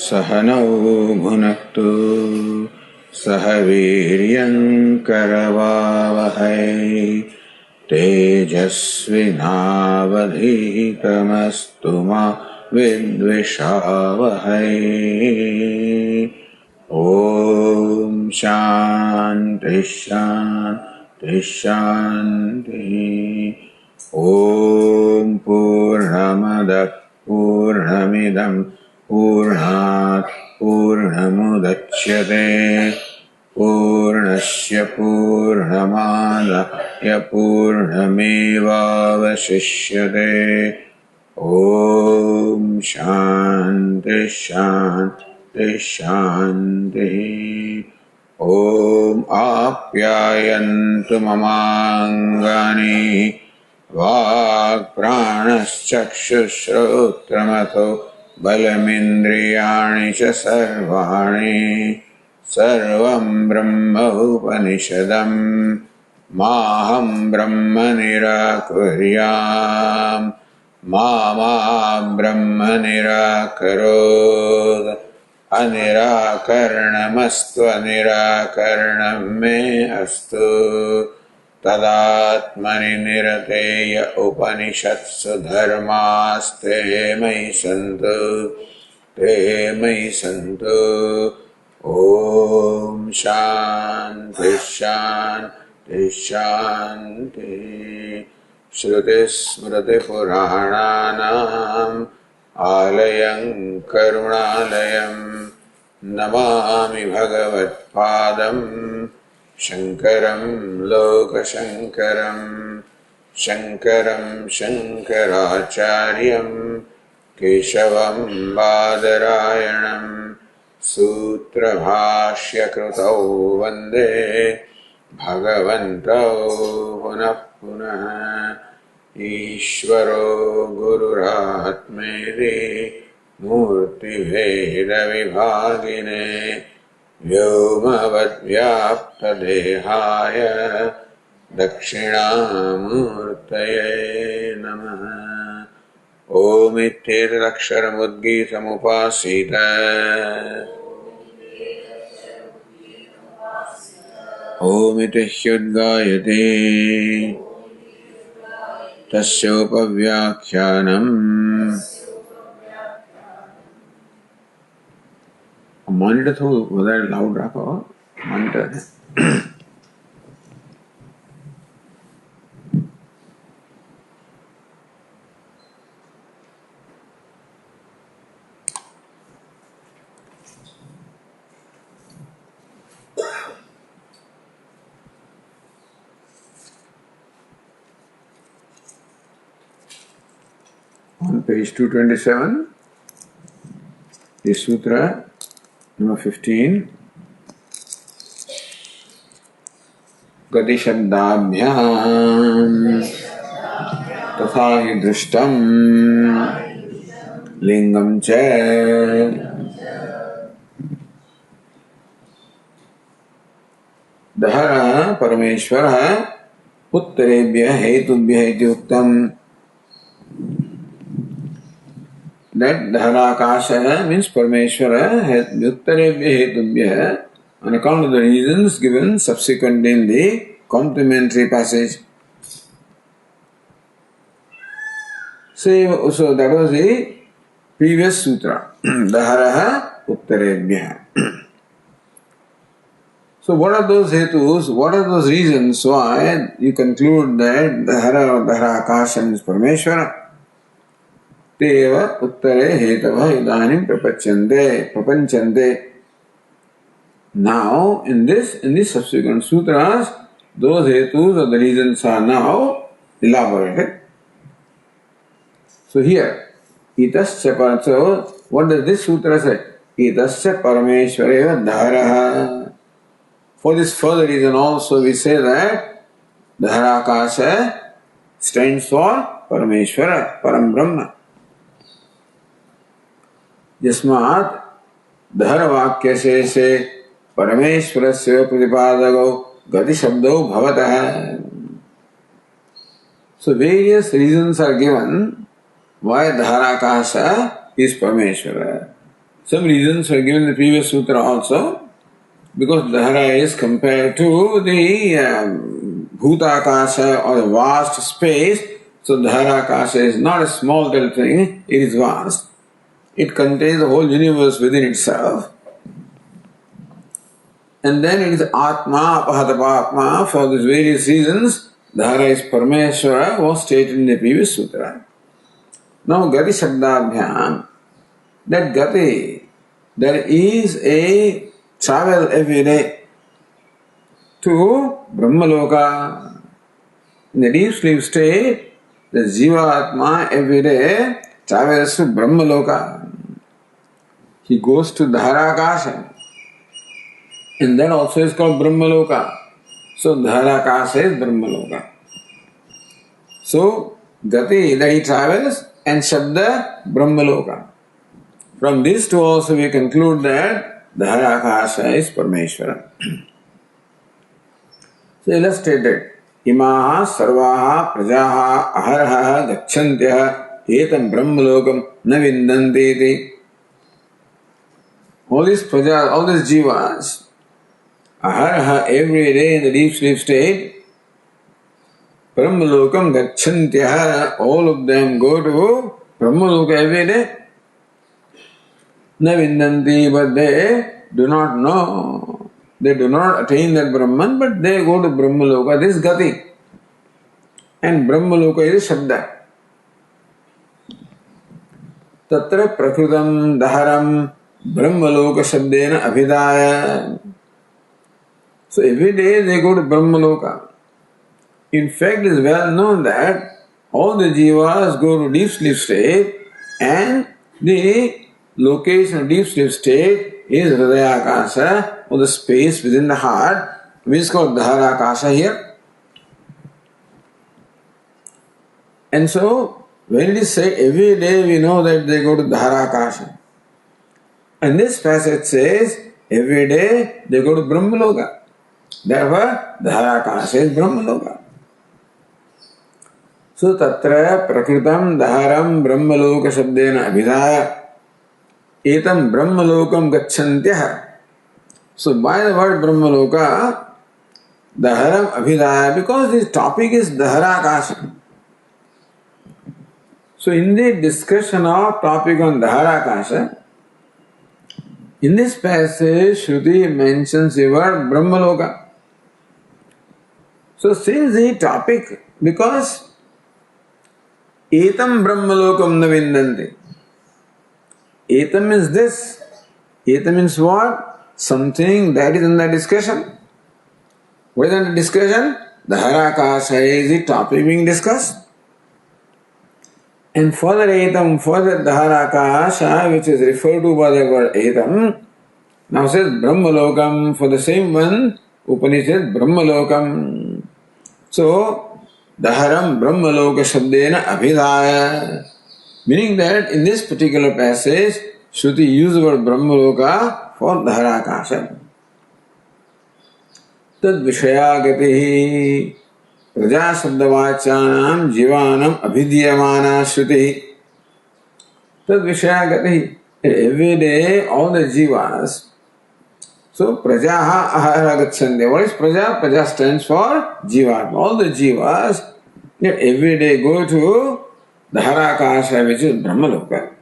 सहनौ भुनक्तु सह वीर्यं करवावहै तेजस्विनावधीतमस्तु मा विद्विषावहै। ॐ शान्ति शान्ति शान्तिः। ॐ पूर्णमदः पूर्णमिदं पूर्णात् पूर्णमुदच्यते पूर्णस्य पूर्णमादाय पूर्णमेवावशिष्यते। ॐ शान्ति शान्ति शान्तिः। ॐ आप्यायन्तु ममाङ्गानि वाक्प्राणश्चक्षुश्रोत्रमथो बलमिन्द्रियाणि च सर्वाणि सर्वं ब्रह्म उपनिषदम् माहं ब्रह्म निराकुर्याम् मा ब्रह्म निराकरोत्। अनिराकरणमस्तु अनिराकरणं मे अस्तु। तदात्मनि निरतेय उपनिषत्सु धर्मास्ते मयि सन्तु ते मयि सन्तु। ॐ शान्ति शान्ति शान्तिः। श्रुतिस्मृतिपुराणानाम् आलयं करुणालयं नमामि भगवत्पादं शङ्करं लोकशङ्करं शङ्करं शङ्कराचार्यं केशवं बादरायणं सूत्रभाष्यकृतौ वन्दे भगवन्तौ पुनः पुनः। ईश्वरो गुरुरात्मेति मूर्तिभेदविभागिने व्योमवद्व्याप्तदेहाय दक्षिणामूर्तये नमः। ओमित्येतदक्षरमुद्गीतमुपासीत ओमिति ह्युद्गायते तस्योपव्याख्यानम्। मॉनिटर थोड़ा उधर लाउड रखो मॉनिटर। 227, the sutra number 15. गति शब्दाभ्याम तथा हि दृष्टम लिंगम च दहर परमेश्वर उत्तरेभ्य हेतुभ्य इति उक्तम. That Dharakasha means Parameshwara has Uttarevya Hetubhya on account of the reasons given subsequent in the complementary passage. So that was the previous sutra. Dharaha Uttarevya. So what are those hetus? What are those reasons why you conclude that Dhara or Dharakasha means Parameshwara? तेव उत्तरे हेतवः इदानीं प्रपंचन्ते. Now in this subsequent sutras, those hetus or the reasons are now elaborated. So here, itasya paracho, what does this sutra say? Itasya parameshwareva dharaha. For this further reason also we say that dharakasha stands for Parameshwara, Param Brahma. यस्मात् धर वाक्य से परमेश्वर से प्रतिपादको गति शब्दो भवतः. So various reasons are given why Dharakasha is Parameshwara. Some reasons were given in the previous sutra also, because Dhara is compared to the Bhutakasha or the vast space. So Dharakasha is not a small little thing, it is vast. It contains the whole universe within itself. And then it is Atma, Apahatapatma. For these various reasons, Dhara is Parameshwara, was stated in the previous sutra. Now Gati Shabdabhyam, that Gati, there is a travel every day to Brahmaloka. In the deep sleep state, the Jiva Atma every day travels to Brahmaloka. He goes to Dharakasha. And that also is called Brahmaloka. So Dharakasha is Brahmaloka. So Gati, that he travels, and Shabda, Brahmaloka. From these two also we conclude that Dharakasha is Parameshwara. So illustrated. Imaha sarvaha prajaha aharha gacchantya etam brahmalokam na vindanti. All these prajas, all these jivas, aharha every day in the deep sleep state, brahmalokam gacchantya, all of them go to Brahmaloka every day. Na vindanti, but they do not know. They do not attain that Brahman, but they go to Brahmaloka. This is Gati. And Brahmaloka is Shabda. Tatra prakrutam daharam Brahmaloka Shabdena abhidaya. So every day they go to Brahmaloka. In fact, it is well known that all the jivas go to deep sleep state, and the location of deep sleep state is Hridayakasha, or the space within the heart, which is called Dharakasha here. And so, when it is said every day, we know that they go to Dharakasha. And this passage says every day they go to Brahmaloka. Therefore, Dharakasha is Brahmaloka. So, Tatra Prakritam Dharam Brahmaloka Shabdena Abhidaya Etam Brahmalokam Gacchantya. So by the word Brahmaloka, Dharam Abhidaya, because this topic is Dharakasha. So in the discussion of topic on Dharakasha, in this passage Shruti mentions the word Brahmaloka. So since the topic, because Etam Brahmalokam na vindanti. Etam means this. Etam means what? Something that is in the discussion. What is in the discussion? Dharakasha is the topic being discussed. And further Etam, further Dharakasha, which is referred to by the word Etam, now says Brahmalokam. For the same one, Upanishad Brahmalokam. So, Dharam Brahmaloka Shabdena Abhidaya. Meaning that in this particular passage, Shruti used the word Brahmaloka for Dharakasha. Tad Vishaya Gatihi Praja Sabdavachanam Jivanam Abhidhyamana Shruti. Tad Vishaya Gatihi. Every day, all the jivas. So, Prajaha Ahara Gacchante. What is Praja? Praja stands for Jiva. All the jivas every day go to Dharakasha, which is Brahmaloka.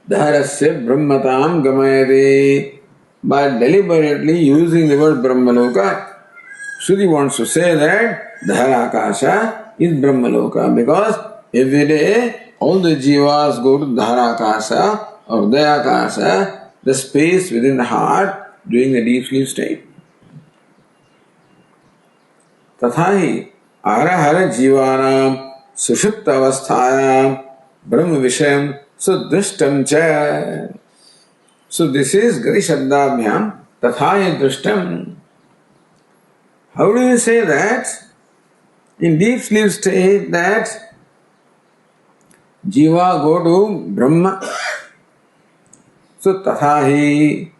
Dharasya Brahmatam Gamayate. By deliberately using the word Brahmaloka, Shruti wants to say that Dharakasha is Brahmaloka, because every day all the jivas go to Dharakasha or Dayakasha, the space within the heart during the deep sleep state. Tathahi Arahara Jivanam Sushupta Avasthayam Brahma Vishayam Sudrishtam Cha. So this is Gati Shabdabhyam Tathaya Drishtam. How do you say that? In deep sleep state that Jiva go to Brahma. So Tathahi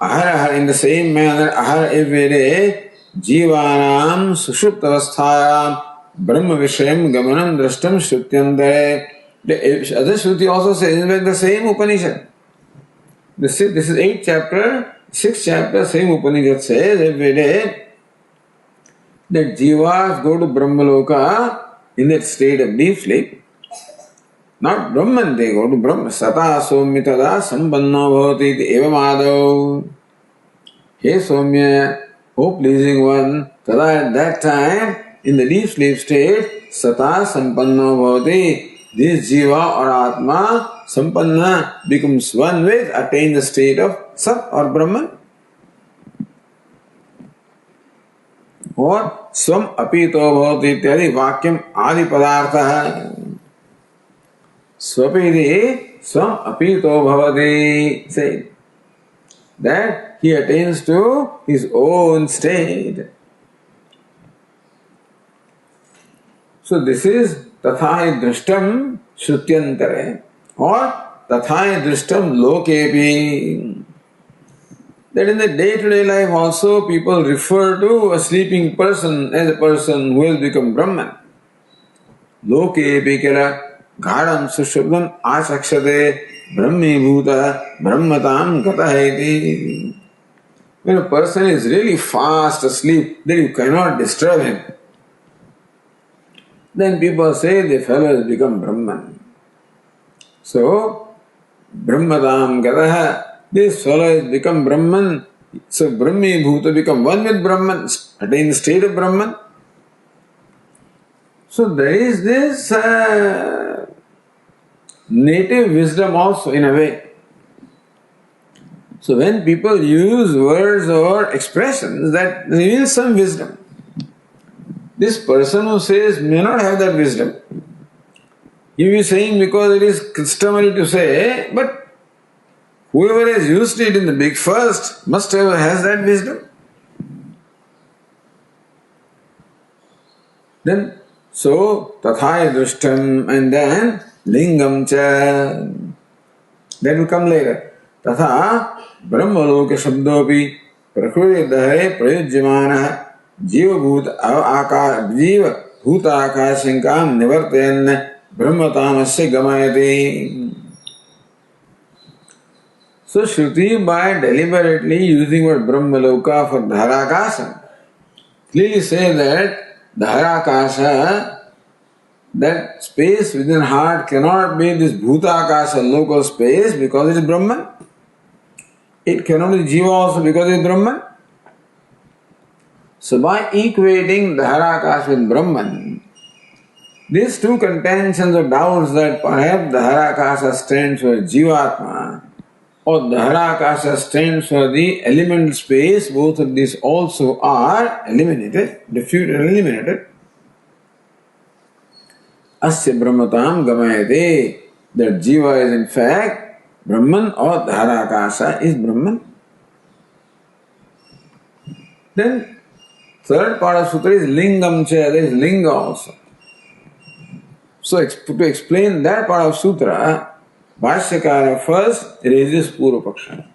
Ahara, in the same manner, Ahara every day Jivanam Sushupta Avasthayam Brahma Vishayam Gamanam Drashtam Shrutyantare. The other Shruti also says, in fact, the same Upanishad. This is 8th chapter, 6th chapter, same Upanishad says every day that jivas go to Brahmaloka in that state of deep sleep. Not Brahman, they go to Brahma. Sata sommitada sampanno bhavati eva madhav. Hey Somya, O pleasing one, tada at that time, in the deep sleep state, sata sampanno bhavati. This jiva or atma, sampanna, becomes one with, attain the state of Sat or Brahman. Or swam apito bhavati ityadi vakyam adi padartha. Swapidi swam apito bhavati, say that he attains to his own state. So this is tathai drishtam shrutyantare or tathai drishtam lokepi. That in the day-to-day life also people refer to a sleeping person as a person who has become Brahman. Lokepi kela Ghadam sushabdam achakshate brahmi bhuta brahmatam gataheti. When a person is really fast asleep, then you cannot disturb him. Then people say the fellow has become Brahman. So, brahmatam gataha, this fellow has become Brahman. So, brahmi bhuta become one with Brahman, attain the state of Brahman. So, there is this native wisdom also in a way. So when people use words or expressions that reveal some wisdom, this person who says may not have that wisdom. You will be saying because it is customary to say, but whoever has used it in the big first must have has that wisdom. Then so tathaya drishtam and then lingam cha. That will come later. Tatha brahmaloka shabdopi prakriti dahare prayujyamana jiva bhuta akashinkam nivartayan brahmatamasya gamayati. So Shruti, by deliberately using word brahmaloka for dharakasha, clearly say that dharakasha, that space within heart cannot be this bhutakasha local space because it is Brahman. It cannot be jiva also because it is Brahman. So by equating dharakasha with Brahman, these two contentions or doubts that perhaps dharakasha stands for jivatma or dharakasha stands for the elemental space, both of these also are eliminated, refuted and eliminated. Asya brahmatam gamayate, that jiva is in fact Brahman or dharakasha is Brahman. Then third part of sutra is lingam cha, there is linga also. So to explain that part of sutra, Bhashyakara first raises Purva Paksha.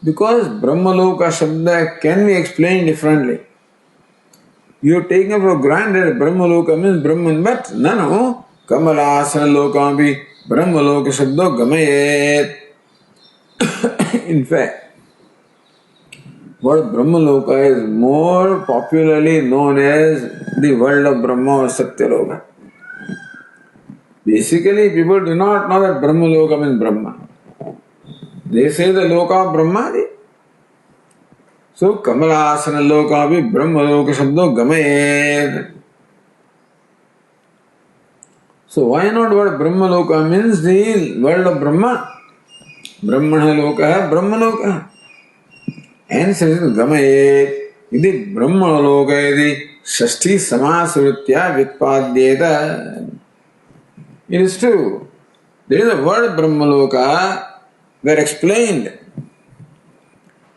Because Brahmaloka Shabda can be explained differently. You are taking for granted Brahmaloka means Brahman, but no, Kamalasana Loka bhi Brahmaloka Shabda Gamayet. In fact, word Brahmaloka is more popularly known as the world of Brahma or Satyaloka. Basically, people do not know that Brahmaloka means Brahma. They say the Loka of Brahma. So, Kamalasana Loka bhi Brahmaloka Shabdo Gamayed. So, why not what Brahmaloka means the world of Brahma? Brahmana Loka hai Brahmaloka. Hence, it is Gamayed. Idi Brahmaloka idi Shashti Samasavritya Vitpadyeta. It is true. There is a word Brahmaloka where explained.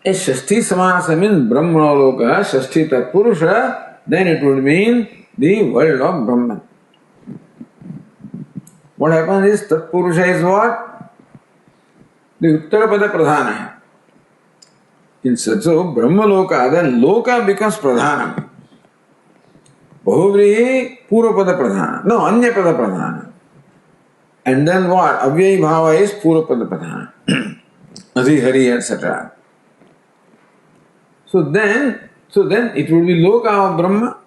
A Shashti Samasa means Brahmaloka, Shashti Tatpurusha, then it would mean the world of Brahman. What happens is Tatpurusha is what? The Uttarapada Pradhana. In such so Brahmaloka, then Loka becomes Pradhanam. Bahuvrihi Purvapada Pradhana. No, Anyapada Pradhana. And then what? Avyai Bhava is Purvapada Pradhana. Adi, Hari, etc. So then it will be Loka of Brahma.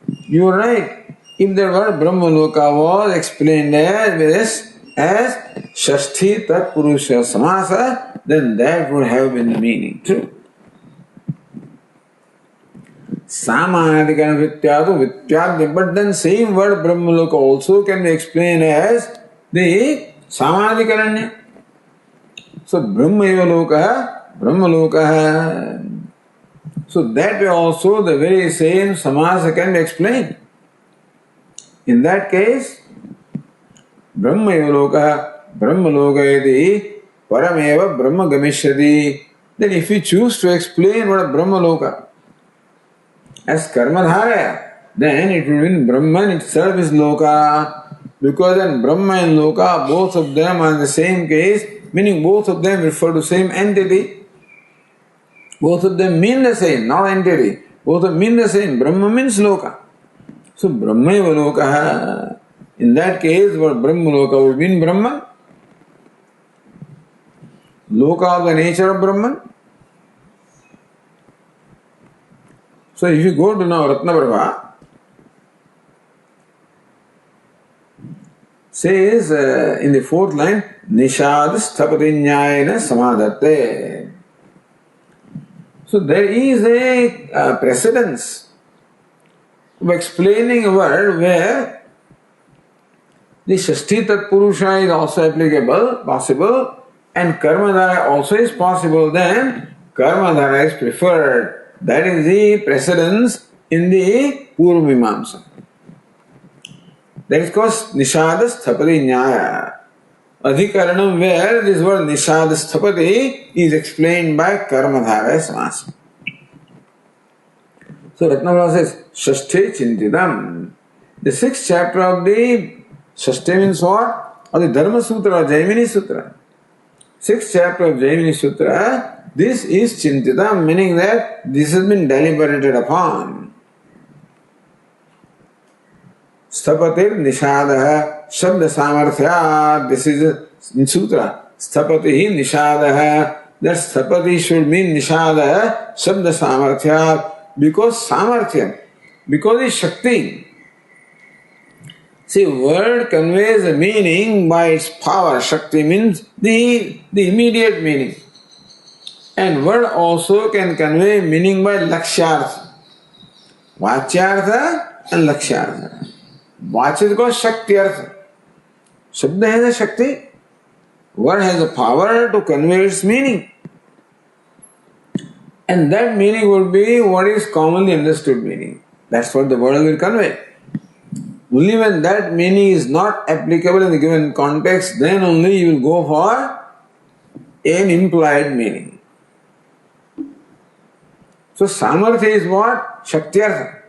You are right. If the word Brahma Loka was explained as Shashti Tat Purusha Samasa, then that would have been the meaning. True. Samadhikana Vityadu, but then same word Brahmaloka also can be explained as the Samadhikaranya. So Brahmaloka. So that way also the very same samasa can be explained. In that case, Brahmaloka iti parameva Brahma Gamishyati. Then if we choose to explain what Brahmaloka as Karmadharaya, then it will mean Brahman itself is Loka, because then Brahma and Loka, both of them are in the same case, meaning both of them refer to same entity. Both of them mean the same, not entity. Both of them mean the same. Brahma means Loka. So Brahma eva Loka. In that case, what Brahma Loka would mean Brahman. Loka of the nature of Brahman. So if you go to now Ratnaprabha, says in the fourth line, Nishad Sthapatinyayana Samadhate. So there is a precedence of explaining a word where the Shashti Tat Purusha is also applicable, possible, and Karmadhara also is possible, then Karmadhara is preferred. That is the precedence in the Purva Mimamsa. That is called Nishada Sthapati Nyaya. Adhikaranam, where this word Nishada Sthapati is explained by Karmadhara Samasa. So Ratnavara says, Shashte Chintidam. The sixth chapter of the Shashte means what? Of the Dharma Sutra or Jaimini Sutra. Sixth chapter of Jaimini Sutra. This is Chintidam, meaning that this has been deliberated upon. Sthapatir Nishadaha Shabda Samarthya. This is in Sutra. Sthapatihi Nishadaha. That Sthapati should mean Nishadaha Shabda Samarthya. Because Samarthya, because it's Shakti. See, word conveys a meaning by its power. Shakti means the immediate meaning. And word also can convey meaning by Lakshyartha. Vachyartha and Lakshyartha. Vach is called Shaktyartha. Shabda has a Shakti. Word has a power to convey its meaning. And that meaning would be what is commonly understood meaning. That's what the word will convey. Only when that meaning is not applicable in the given context, then only you will go for an implied meaning. So Samarthya is what? Shaktyartha.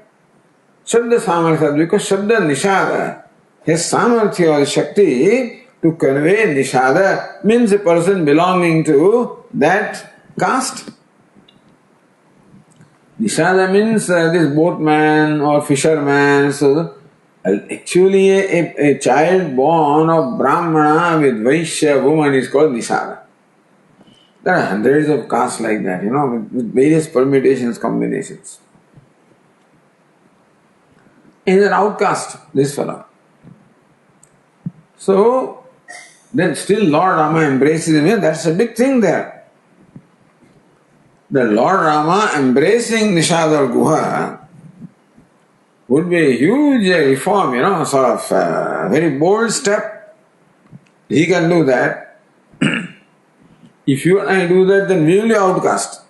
Shabda Samarthya, because Shabda Nishada has Samarthya or Shakti to convey Nishada, means a person belonging to that caste. Nishada means this boatman or fisherman. So actually a child born of Brahmana with Vaishya woman is called Nishada. There are hundreds of castes like that, with various permutations, combinations. He is an outcast, this fellow. So, then still Lord Rama embraces him. That's a big thing there. The Lord Rama embracing Nishada or Guha would be a huge reform, sort of a very bold step. He can do that. If you and I do that, then we will be outcast.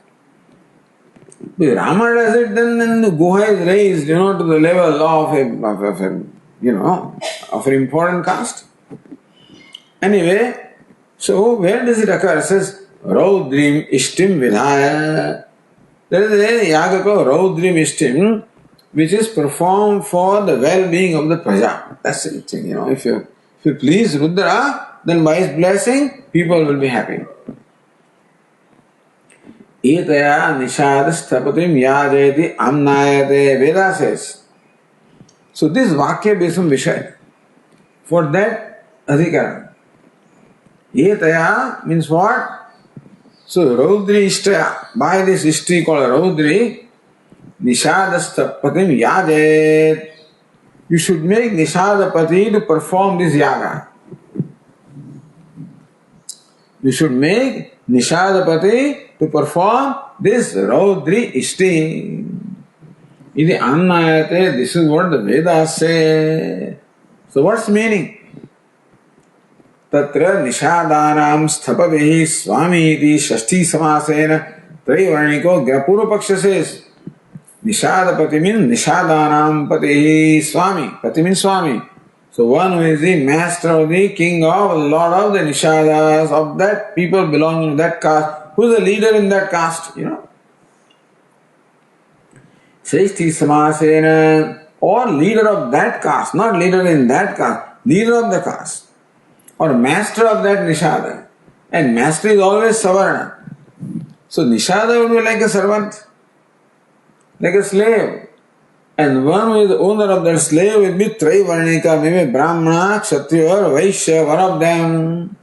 If Rama does it, then the Guha is raised, to the level of an important caste. Anyway, so where does it occur? It says, Raudrim Ishtim Vidhaya. There is a yaga called Raudrim Ishtim, which is performed for the well-being of the praja. That's the thing, If you please Rudra, then by his blessing, people will be happy. Etaya Nishad Sthapatim Yajayati Amnayate. Veda says, So this Vakya Besam Vishaya. For that Adhikara. Etaya means what? So Raudri Ishtaya. By this history called Raudri, Nishadastapatim Yajet. You should make Nishadapati to perform this yaga. You should make Nishadapati to perform this Raudri Ishti. Idi Annayate, this is what the Vedas say. So what's the meaning? Tatra Nishadanam Sthapavihi Swami iti Shashti Samasena Trivarniko Purva Paksha says Nishadapati means Nishadanam Patihi Swami. Pati means Swami. So one who is the master of the king of, lord of the Nishadas, of that people belonging to that caste. Who is the leader in that caste? Shashti Samasena, or leader of that caste, not leader in that caste, leader of the caste. Or master of that Nishada. And master is always Savarna. So Nishada would be like a servant, like a slave. And one who is the owner of that slave will be Trivarnika, maybe Brahmana, Kshatriya, or Vaishya, one of them.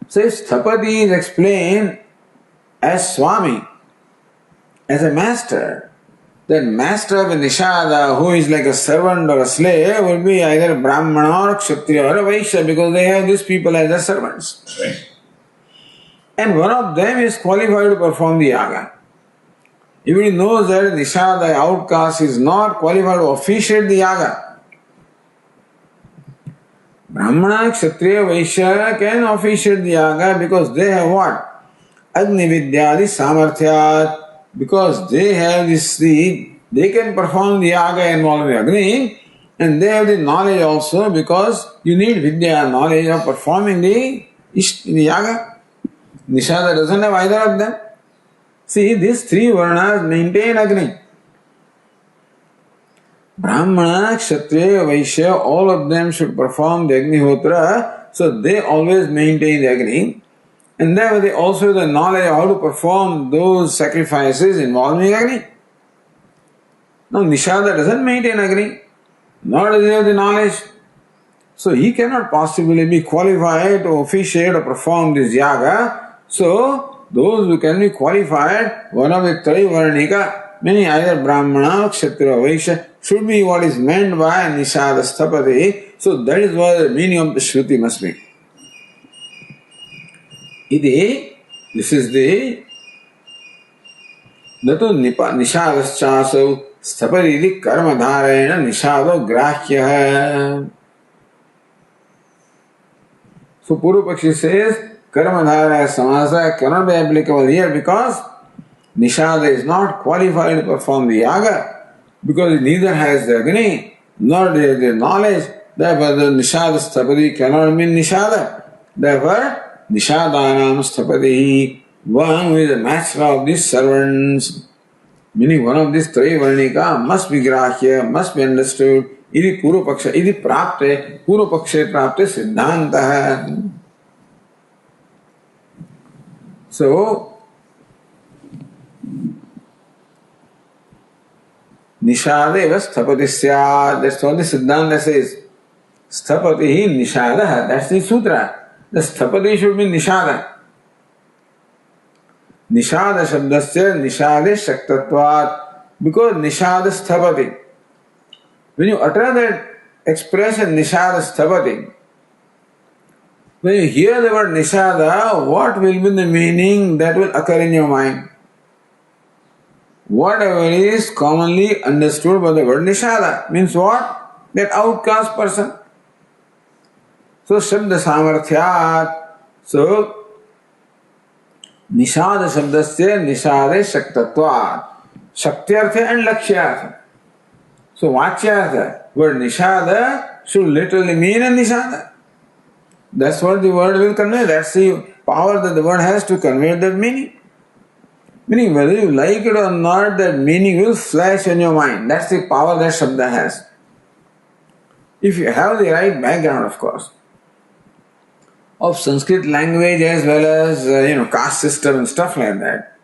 So if Sthapati is explained as Swami, as a master, then master of a Nishada, who is like a servant or a slave, will be either Brahmana or Kshatriya or a Vaishya, because they have these people as their servants. Right. And one of them is qualified to perform the yaga. If he knows that Nishada, outcast, is not qualified to officiate the yaga, Brahmana, Kshatriya, Vaishya can officiate the yaga because they have what? Agni Vidyadi Samarthyat. Because they have this seed, they can perform the yaga involving Agni, and they have the knowledge also, because you need Vidya, knowledge of performing the yaga. Nishada doesn't have either of them. See, these three varnas maintain Agni. Brahmana, Kshatriya, Vaishya, all of them should perform the Agnihotra, so they always maintain the Agni. And then they also have the knowledge of how to perform those sacrifices involving Agni. Now Nishada doesn't maintain Agni, nor does he have the knowledge. So he cannot possibly be qualified to officiate or perform this yaga. So those who can be qualified, one of the Trivarnika, meaning either Brahmana, Kshatriya, Vaishya, should be what is meant by Nishada Sthapati. So that is what the meaning of the Shruti must be. This is the Natu Nishadaschasau Sthaparidi Karmadharayana Nishado Grahya. So Purupakshi says Karmadharaya Samasa cannot be applicable here because Nishada is not qualified to perform the yaga, because it neither has the Agni nor the knowledge. Therefore the Nishada Sthapati cannot mean Nishada. Therefore Nishadanam Sthapati, one who is the master of these servants, meaning one of these Trivarnika, must be grahya, must be understood. Idi Purupaksha, idi Prapte, Purupaksha Prapte Siddhanta. So, Nishadeva Sthapati Syad, that's what the Siddhanta says. Sthapati Nishadaha, that's the sutra. The Sthapati should be Nishada. Nishada Shabdasya Nishade Shaktatvat. Because Nishada Sthapati. When you utter that expression Nishada Sthapati, when you hear the word Nishada, what will be the meaning that will occur in your mind? Whatever is commonly understood by the word Nishada means what? That outcast person. So Shabda Samarthyat. So Nishada Shabdasya Nishade Shaktatvat. Shaktyartha and Lakshyartha. So Vachyartha, word Nishada should literally mean a Nishada. That's what the word will convey. That's the power that the word has to convey that meaning. Meaning whether you like it or not, that meaning will flash in your mind. That's the power that Shabda has. If you have the right background, of course, of Sanskrit language as well as caste system and stuff like that,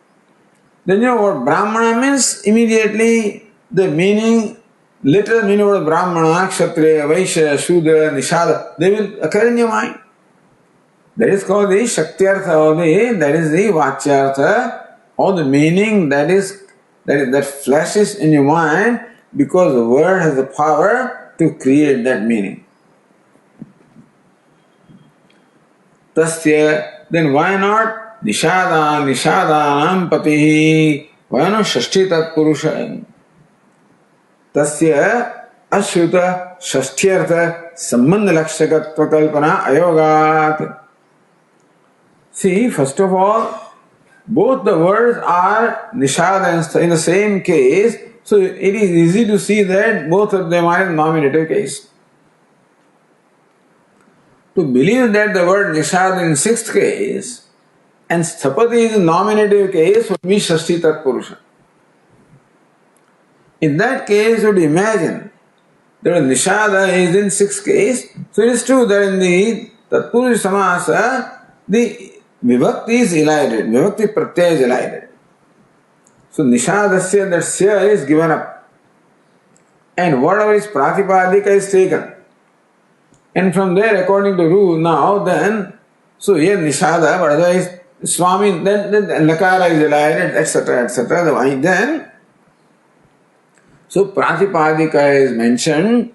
then what Brahmana means, immediately the meaning literal meaning of Brahmana, Kshatriya, Vaishya, Shudra, Nishada, they will occur in your mind. That is called the Shaktyartha or that is the Vachyartha or the meaning that flashes in your mind because the word has the power to create that meaning. Tasya, then why not Nishadanam Patihi? Why not Shashti Tat Purusha? Tasya Ashruta Shashtyartha Sambandha Lakshakatva Kalpana Ayogat. See, first of all, both the words are Nishada in the same case, so it is easy to see that both of them are in nominative case. To believe that the word Nishada in sixth case and Sthapati is in nominative case would be Shashti Tat Purusha. In that case, you would imagine that Nishada is in sixth case, so it is true that in the Tatpurusha Samasa, the Vibhakti is elided, Vibhakti Pratyaya is elided. So Nishadasya, that Sya is given up. And whatever is Pratipadika is taken. And from there, according to rule now, then, so here Nishada, but otherwise Swami, then Lakara is elided, etc., etc. Then, so Pratipadika is mentioned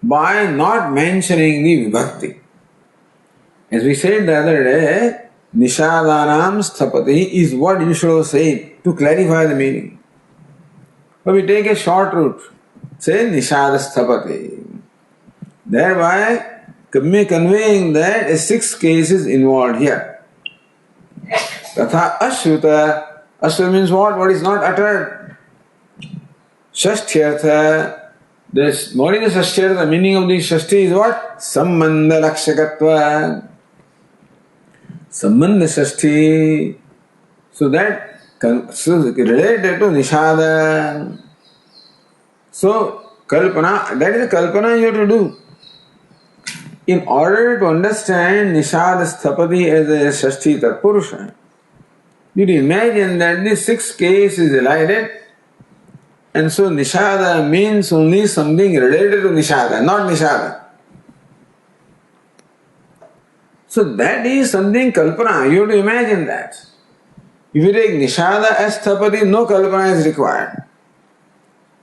by not mentioning the Vibhakti. As we said the other day, Nishadanam Sthapati is what you should have said to clarify the meaning. But we take a short route. Say Nishada Sthapati. Thereby conveying that a sixth case is involved here. Tatha Ashruta. Ashruta means what? What is not uttered. Shashtyartha. What is the Shashtyartha? The meaning of the Shashti is what? Sambandha Lakshakatva. Sambandha Shashti. So that related to Nishada. So Kalpana, that is the Kalpana you have to do. In order to understand Nishada Sthapati as a Shashti Tat Purusha, you imagine that the sixth case is elided, and so Nishada means only something related to Nishada, not Nishada. So that is something Kalpana, you have to imagine that. If you take Nishada as Sthapati, no Kalpana is required.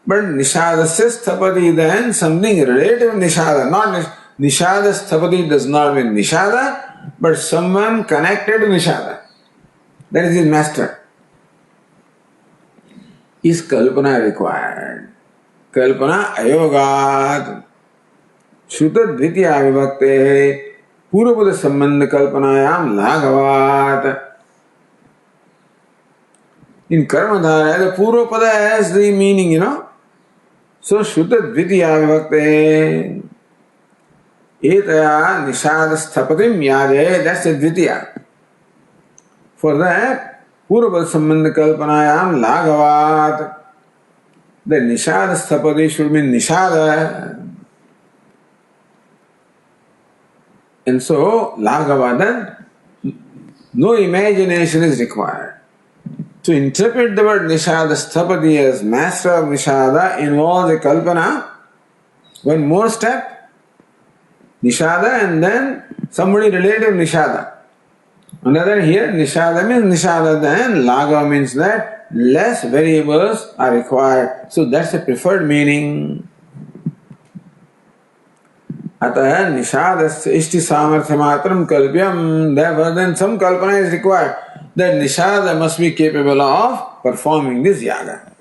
But Nishada says Sthapati, then something related to Nishada, not Nishada Sthapati does not mean Nishada, but someone connected to Nishada. That is his master. Is Kalpana required? Kalpana ayogat. Shruta dvitiya vibhakte purvapada sambandha kalpanayam laghavat. In Karmadhara, the purvapada has the meaning, So Shruta dvitiya vibhakte etaya nishada sthapatim yade, that's the dvitiya. For that, purvapada sambandha kalpanayam laghavat. The nishada sthapati should mean nishada. And so, laghavat, no imagination is required. To interpret the word nishada sthapati as master of nishada involves a kalpana. One more step, nishada, and then somebody related to nishada. Another here, nishada means nishada, then laga means that less variables are required. So that's the preferred meaning. Atah nishadasya ishti samarthya matram kalpyam. Therefore then some kalpana is required. That nishada must be capable of performing this yaga.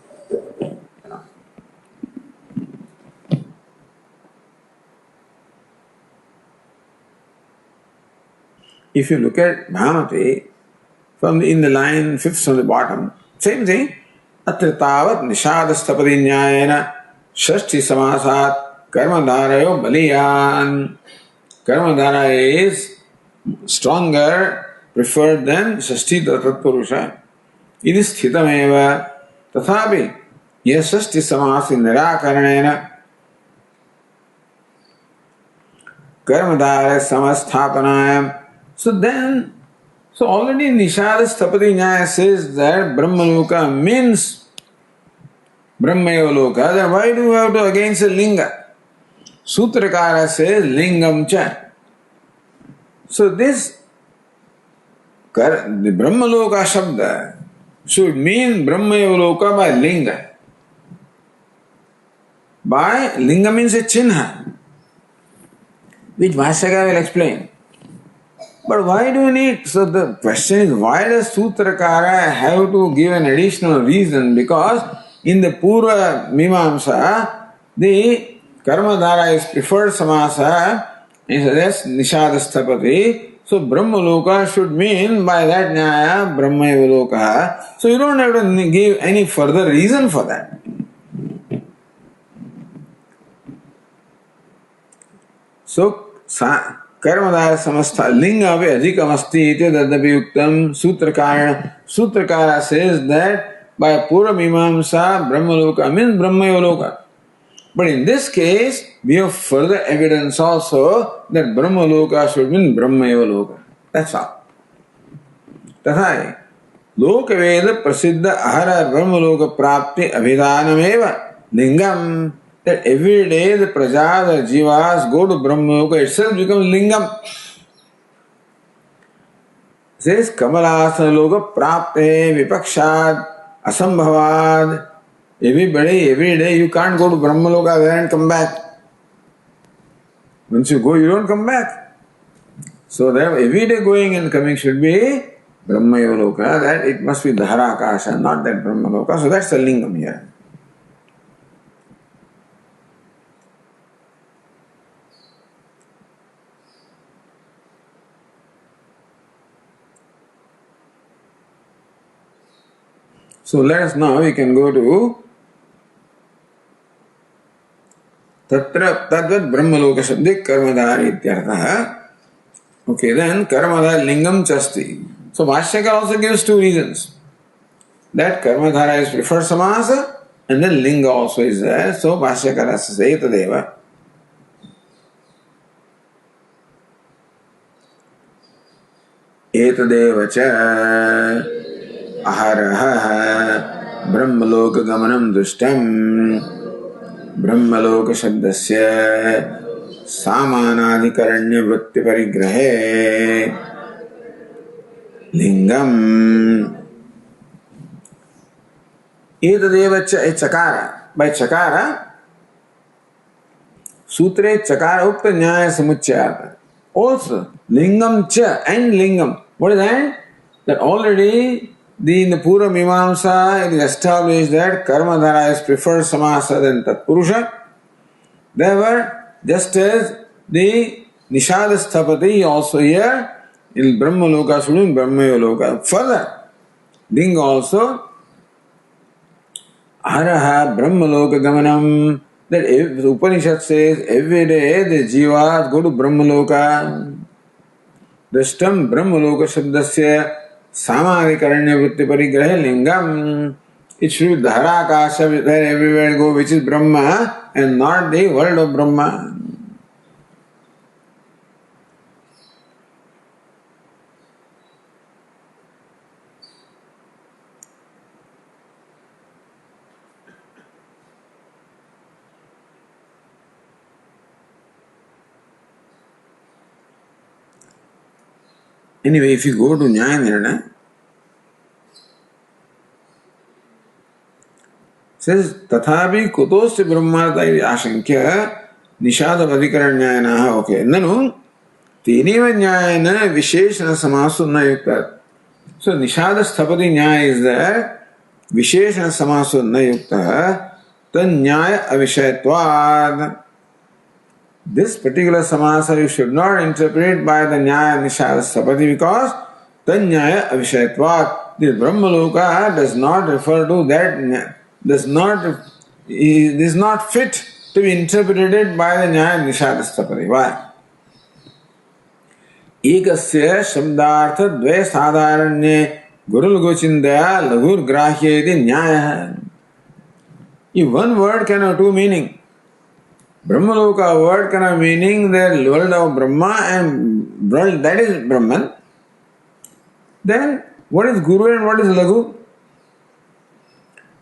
If you look at Bhamati, in the line 5th from the bottom, same thing. Atra tavat nishadastapati nyayena shashti samasat karmadharayo baliyan. Karmadhara is stronger, preferred than shashti tat purusha. It is sthitameva. Tathapi yes shashti samasi nirakaranena karmadhara samasthapanayam. So already Nishada Sthapati Nyaya says that Brahmaloka means Brahmayava loka, then why do you have to again say linga? Sutrakara says lingam cha. So this, the Brahmaloka Shabda should mean Brahmayava loka by linga. By linga means a chinha, which Bhashyakara will explain. But why do you need? So the question is, why does Sutrakara have to give an additional reason? Because in the Purva Mimamsa, the Karmadhara is preferred samasa, and so that's Nishadasthapati. So Brahmaloka should mean by that Nyaya Brahmayavaloka. So you don't have to give any further reason for that. So कर्मधार समस्था लिंग अभी अधिकम अस्ति इति तदपि उक्तम सूत्रकार says that by pura mimamsa brahmaloka means brahmayaloka. But in this case we have further evidence also that brahmaloka should mean brahmayaloka. That's all. तथा लोक वेद प्रसिद्ध ahara brahmaloka प्राप्ति अभिधानमेव लिंगम. That every day the prajas or jivas go to Brahmaloka itself becomes lingam. It says Kamalasana loka prapte vipakshad asambhavad. Everybody, every day you can't go to Brahmaloka there and come back. Once you go, you don't come back. So that every day going and coming should be Brahmayaloka. That it must be Dharakasha, not that Brahmaloka. So that's the lingam here. So let us now, we can go to Tatra Tadvat Brahmaloka Shabdik Karmadhari Ityartha. Okay, then Karmadhara Lingam Chasti. So Bhashyakara also gives two reasons. That Karmadhara is preferred samasa and then Linga also is there. So Bhashyakara says Etadeva. Etadeva cha aharaha brahmaloka gamanam dushtam brahmaloka shabdasya samanadhikaranya vritti parigrahe lingam. Etadeva cha is chakara. By chakara, sutre chakara ukta nyaya samuchayata. Also, lingam cha and lingam. What is that? That already in the Pura Mimamsa it is established that Karmadhara is preferred samasa than Tatpurusha. Therefore, just as the Nishadasthapati also here, in Brahmaloka should be Brahmayaloka. Further, Linga also, Araha Brahmaloka Gamanam, that the Upanishad says every day the jivas go to Brahmaloka. Drashtam Brahmaloka Shabdasya Samadhikaranya Vritti Parigrahe Lingam. It should be Dharakasha where everywhere go, which is Brahma and not the world of Brahma. Anyway, if you go to Nyaya Nirnaya, says Tathapi Kutosya Brahmartha Ashankya Nishada Vadhikaranyayana. Okay, Nanu Tiniva Nyayana Visheshana Samasunna Yukta. So Nishada Sthapati Nyaya is there, Visheshana Samasunna Yukta, Tan Nyaya Avishayatvad. This particular samasa you should not interpret by the Nyaya Nishada Sthapati because Tanyaya Avishayatvat. This Brahmaloka does not refer to that, is not fit to be interpreted by the Nyaya Nishada Sthapati. Why? Ekasya Shabdartha Dve Sadharanye Gurul Gochindaya Lagur Grahya iti Nyaya. If one word can have two meaning. Brahmaloka word can have meaning the world of Brahma and world that is Brahman. Then what is Guru and what is Laghu?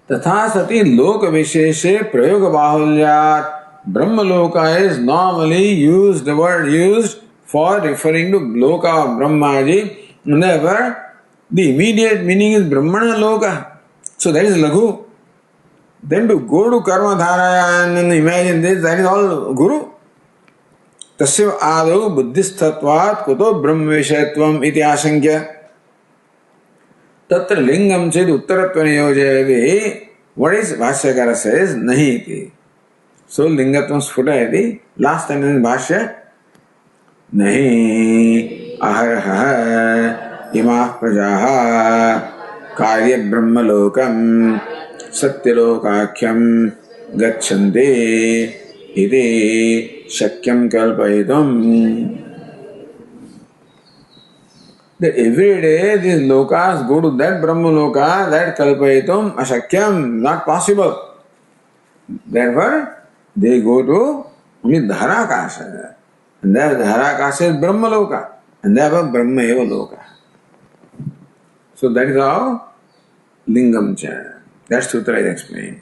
Tatha sati loka visheshe prayoga bahulyat. Brahmaloka is normally used, the word used for referring to loka of Brahmaji. Never, the immediate meaning is Brahmana loka. So that is Laghu. Then to go to Karma Dharaya and imagine this, that is all Guru. Tasya adu buddhisthatvat kuto brahmvishayatvam iti asankya. Tatra lingam chid uttaratva niyojayati. What is Bhashyakara says? Nahi iti. So lingatvam sphutayati. Last sentence in Bhashya. Nahi aharaha imah prajaha karya brahmalokam satyalokakyam gacchante iti shakyam kalpayitam. That every day these lokas go to that brahmaloka, that kalpayitam ashakyam, not possible. Therefore, they go to only dharakasha. And there dharakasha is brahmaloka. And therefore brahma eva loka. So that is how lingam cha. That sutra is explained.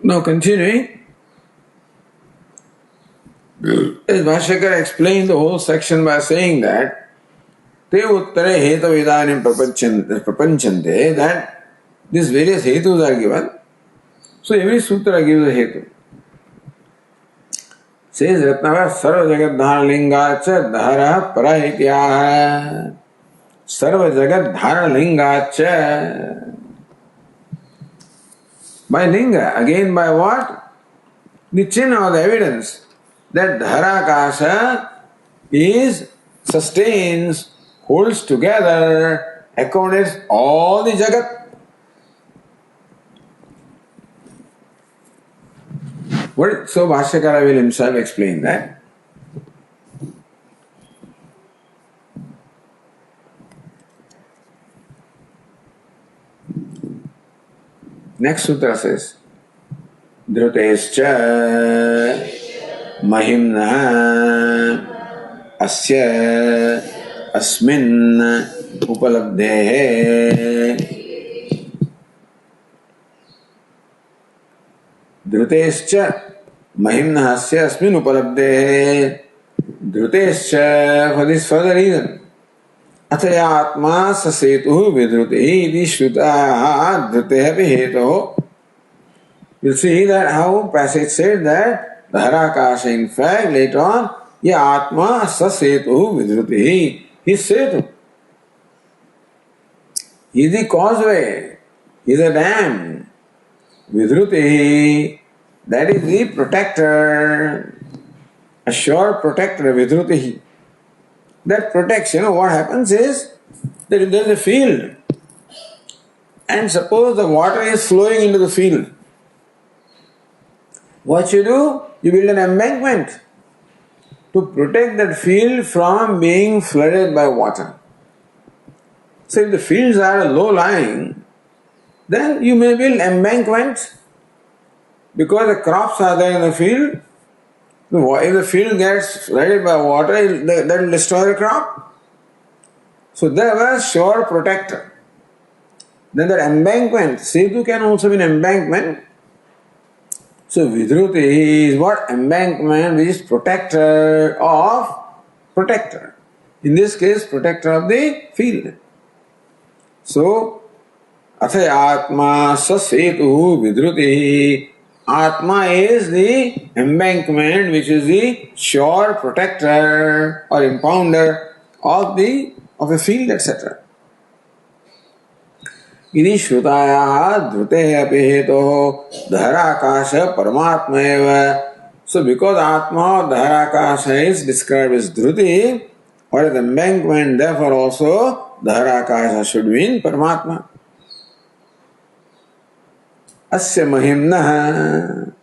Now continuing, as Bhashyakara explained the whole section by saying that te uttare heta vidanim prapanchante, that these various hetus are given. So every sutra gives a hetu. Says Ratnava sarva jagat dhara lingacha dhara parahityaha. Sarva jagat dhara lingacha. By linga, again by what? The chin or the evidence that dharakasha is, sustains, holds together, accommodates all the jagat. So Bhashyakara will himself explain that. Next sutra says, Dhrutescha mahimna asya asmin upalabdhehe. Dhrutescha mahimna asya asmin upalabdhehe. Dhrutescha, for this further reason. Athayatma sasetuhu vidhrutihi iti shruta dhruteha viheto. You'll see that how passage said that dharakasha, in fact, later on, ya atma sasetuhu vidhrutihi. He is setu. He is the causeway. He is a dam. Vidhrutihi, that is the protector. A sure protector, vidhrutihi. That protects, what happens is that if there is a field and suppose the water is flowing into the field, what you do? You build an embankment to protect that field from being flooded by water. So if the fields are low lying, then you may build embankments because the crops are there in the field. If the field gets flooded by water, that will destroy the crop. So there was sure protector. Then that embankment, setu can also be an embankment. So vidhruti is what? Embankment, which is protector of protector. In this case, protector of the field. So, athayatma sasetu vidhruti. Atma is the embankment, which is the sure protector or impounder of a field, etc. Iti shrutaya dhrute api heto dharakasha paramatma eva. So because Atma or dharakasha is described as dhruti or as embankment, therefore also dharakasha should mean Paramatma. Asya mahimnaha.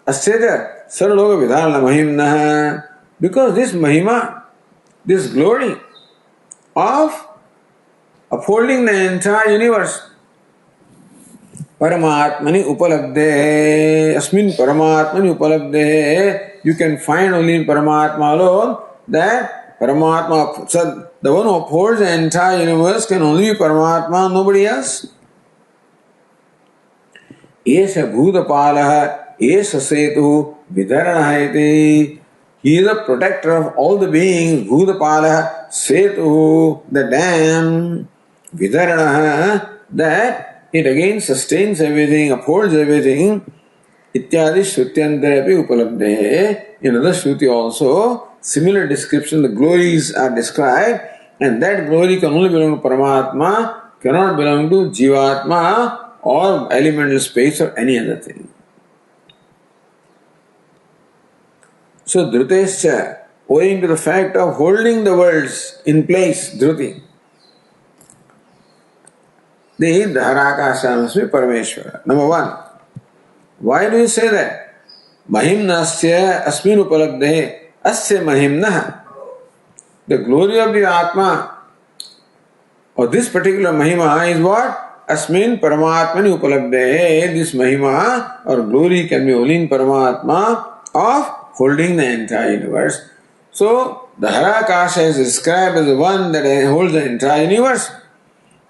Asya saraloka vidharana mahimnaha. Because this mahima, this glory of upholding the entire universe, Paramatmani upalabdhe, asmin Paramatmani upalabdhe, you can find only in Paramatma alone that Paramatma, the one who upholds the entire universe can only be Paramatma, nobody else. Esha Bhutapalaha, Esha Setu, Vidaranahayati. He is a protector of all the beings. Bhutapalaha, Setu, the dam, Vidaranaha, that it again sustains everything, upholds everything. Ityadi Shrutyantarapi Upalabdhe. In other Shruti also, similar description, the glories are described, and that glory can only belong to Paramatma, cannot belong to Jivatma or elemental space or any other thing. So Dhrutescha, owing to the fact of holding the worlds in place, Dhruti, the Dharakashamasmi Parameshwara. Number one, why do you say that? Mahimnasya asmin upalabdhe asya mahimnah. The glory of the Atma or this particular Mahima is what? Asmin Paramatmani upalabdhe. This Mahima or glory can be only in Paramatma of holding the entire universe. So, the Harakasha is described as the one that holds the entire universe.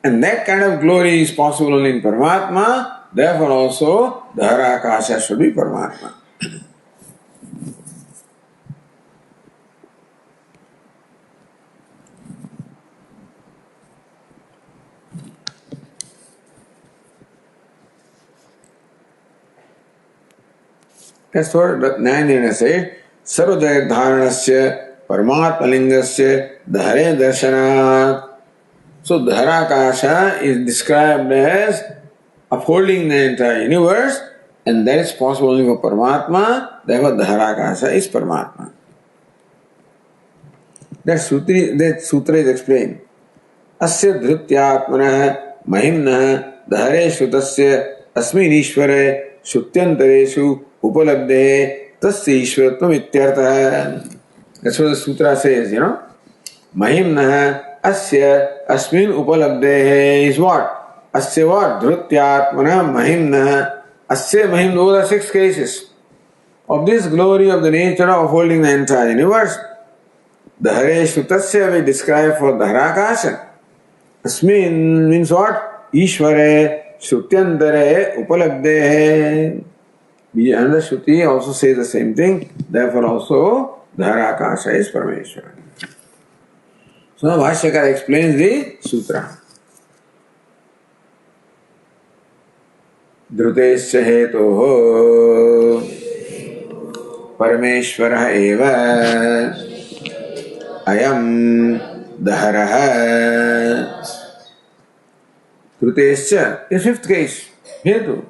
And that kind of glory is possible only in Paramatma. Therefore also, the Harakasha should be Paramatma. That's what Nayana said. Sarvajaya dharanasya paramatmalingasya dhare darshanat. So Dharakasha is described as upholding the entire universe, and that is possible only for Paramatma. Therefore Dharakasha is Paramatma. That sutra is explained. Asya dhrutyatmanah mahimnah dhare shrutasya asmin ishvare shruttyantareshu upalabdhe tasya ishvaratvam ityartha. That's what the sutra says, Mahimnah asya asmin upalabdhe is what? Asya what? Dhrutyatmana mahimnah. Asya mahim, those are 6 cases of this glory of the nature of holding the entire universe. Dhare shrutasya we describe for Dharakasha. Asmin means what? Ishvare shrutyantare upalabdhe. Another Shruti also says the same thing. Therefore also Dharakasha is Parameshwara. So now Bhashyakara explains the sutra. Dhrutescha hetoho Parameshwarah eva ayam dharaha. Dhrutescha is 5th case. Hetu.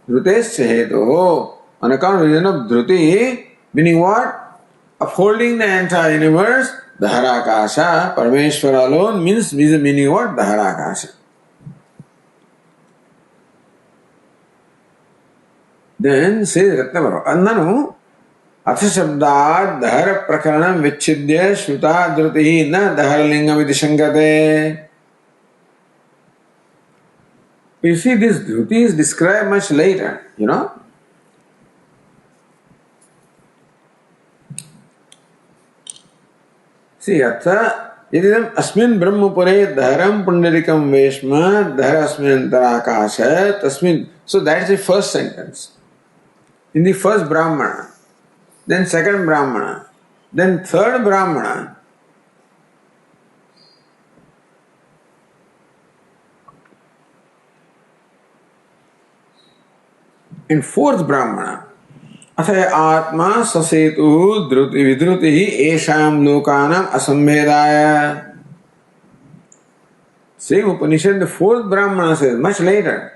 Dhrutescha hetoho. On account of the reason of Dhruti, meaning what? Upholding the entire universe, Dharakasha, Parameshwara alone means the meaning what? Dharakasha. Then says Ratnavara, Annanu, Atha Shabdad, Dhara Prakaranam Vichidya, Shruta Dhrutihi, Na Dhahalingam iti Shankate. You see, this Dhruti is described much later, See, Atha, Yadidam Asmin Brahmapure Dharam Pundarikam Veshma Dhara Asmin Tarakasha Tasmin. So that is the first sentence. In the first Brahmana, then second Brahmana, then third Brahmana. In fourth Brahmana, Atha Atma Sasetu Vidrutihi Esham Lokanam Asambhedaya. Same Upanishad, the fourth Brahmana says, much later.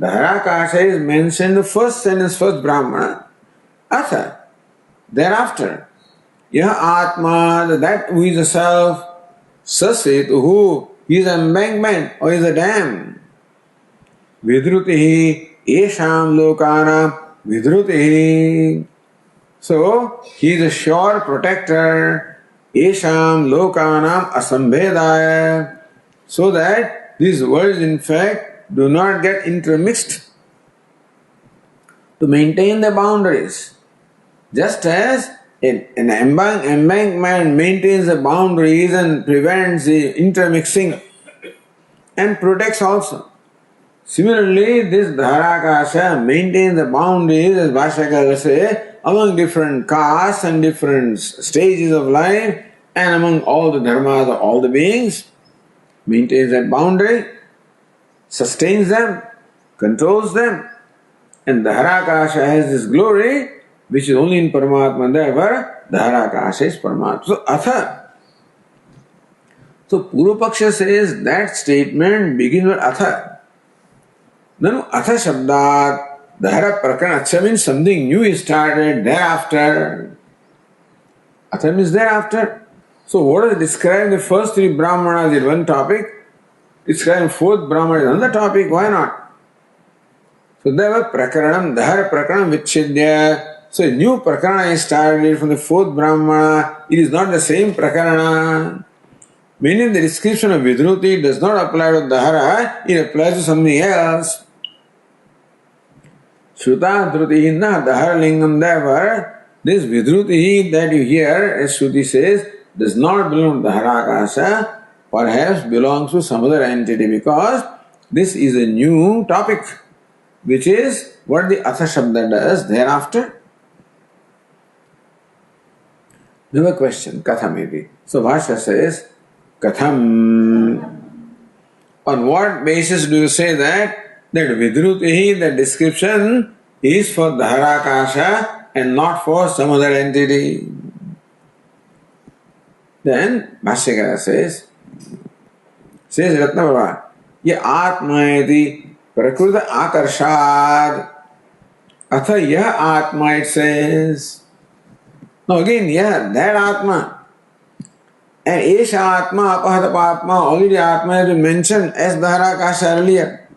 The Harakasha is mentioned in the first sentence, first Brahmana. Atha. Thereafter, Atma, that who is the self, Sasetu, who is an embankment or is a dam. Vidrutihi Esham Lokanam Vidrutihi. So, he is a sure protector. Esham Lokanam Asambhedaya. So that these words in fact do not get intermixed. To maintain the boundaries. Just as an embankment maintains the boundaries and prevents the intermixing and protects also. Similarly, this Dharakasha maintains the boundaries, as Bhashyakara say, among different castes and different stages of life and among all the dharmas of all the beings, maintains that boundary, sustains them, controls them. And Dharakasha has this glory which is only in Paramatma, therefore Dharakasha is Paramatma. So, Atha. So, Purvapaksha says that statement begins with Atha. Nanu Atha Shabdat, Dhara Prakarana, Atha means something new is started thereafter. Atha means thereafter. So what is describing the first three Brahmanas in one topic, describing fourth Brahmana in another topic, why not? So there was Prakaranam, Dhara Prakaranam Vichidya. So a new Prakarana is started from the fourth Brahmana. It is not the same Prakarana. Meaning the description of Vidruti does not apply to Dhara, it applies to something else. Shruta Dhruti na Dhara Lingam, therefore, this Vidruti that you hear, as Shruti says, does not belong to Dharakasha, perhaps belongs to some other entity, because this is a new topic, which is what the Atha Shabda does thereafter. We have a question, Katha maybe. So Bhashya says, Katham. On what basis do you say that Vidruti, the description, is for Dharakasha and not for some other entity? Then Bhashyakara says Ratnabhava, Ye Atmayati Prakruta Akarshad. Atha Yah Atma, it says. Now again, that Atma. And Esha Atma, Apahata Papma, already Atma has been mentioned as Dharakasha earlier.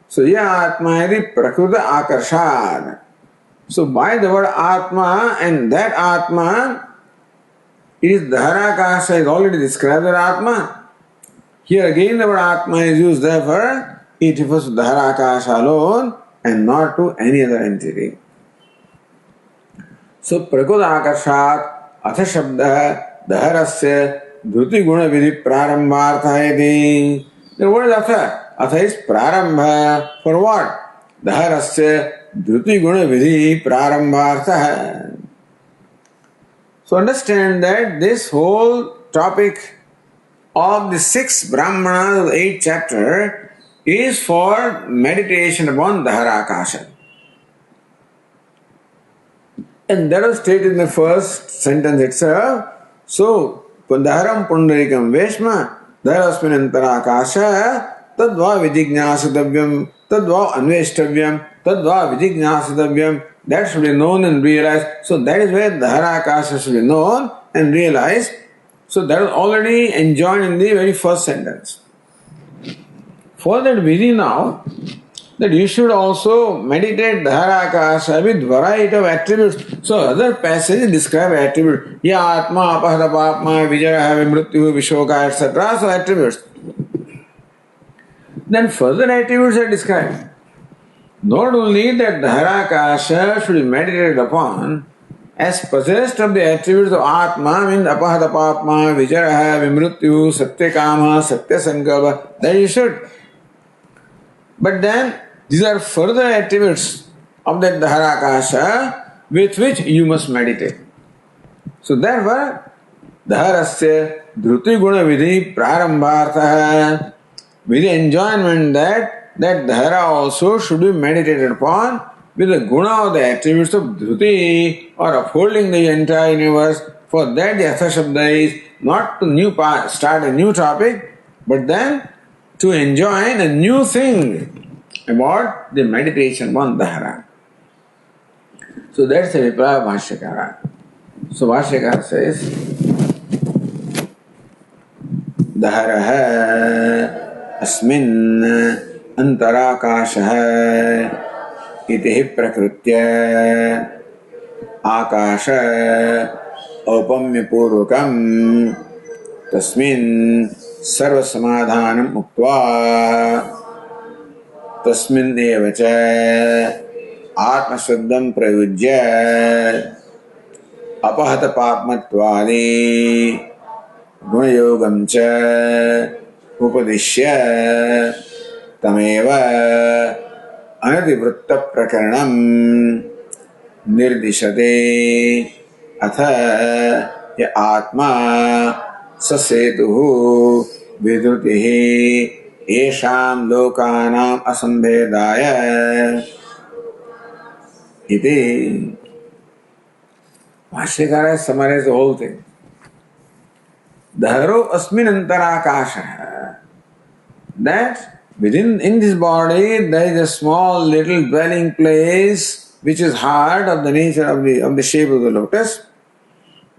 So, Ya Atma is Prakruta Akarshad. So, by the word Atma and that Atma, it is Dharakasha is already described as Atma. Here again the word Atma is used, therefore, it refers to Dharakasha alone and not to any other entity. So, Prakruta Akarshad, Atha Shabda, Dhaharasya, Dhruti Guna Vidhi Prarambhartha iti. The word Atha. Atha is Prarambha. For what? Dhaharasya Dhruti Guna Vidhi Prarambhartha. So understand that this whole topic of the 6 Brahmanas of the 8th chapter is for meditation upon Dharakasha. And that was stated in the first sentence itself. So, Dharam Pundarikam Veshma, Dharasmin Antarakasha, Tadva Vijignasadavyam, Tadva Anveshtavyam, Tadva Vijignasadavyam. That should be known and realized. So, that is where Dharakasha should be known and realized. So, that is already enjoined in the very first sentence. For that Vidhi now, that you should also meditate Dharakasha with variety of attributes. So other passages describe attributes. Ya Atma, Apahata Papma, Vijaya, Vimrityu, Vishoka, etc. So attributes. Then further attributes are described. Not only that Dharakasha should be meditated upon as possessed of the attributes of Atma, means Apahata Papma, Vijaya, Vimrityu, Satyakama, Satyasankalpa, that you should. But then these are further attributes of that Dharakasha with which you must meditate. So therefore, Dhaharasya Dhruti Guna Vidhi Prarambhartha, with the enjoyment that Dhara also should be meditated upon with the guna of the attributes of Dhruti or upholding the entire universe. For that the Atha Shabda is not to start a new topic, but then to enjoin a new thing about the meditation on Dhara. So that's the reply of Bhashyakara. So Bhashyakara says, Dharaha asmin antarakashaha iti prakritya akasha aupamya purvakam tasmin sarva samadhanam uktva tasmin evacha atmashuddham prayujya apahata papmatvadi gunayogam cha upadishya तमेव अनतिवृत्त प्रकरणम निर्दिशते अथ य आत्मा स सेतुः विद्युतिः येषां लोकानाम् असंभेदाय इति. भाष्यकार summarizes the whole thing. Dharo asmin antarakasha. That within in this body there is a small little dwelling place which is heart of the nature of the shape of the lotus.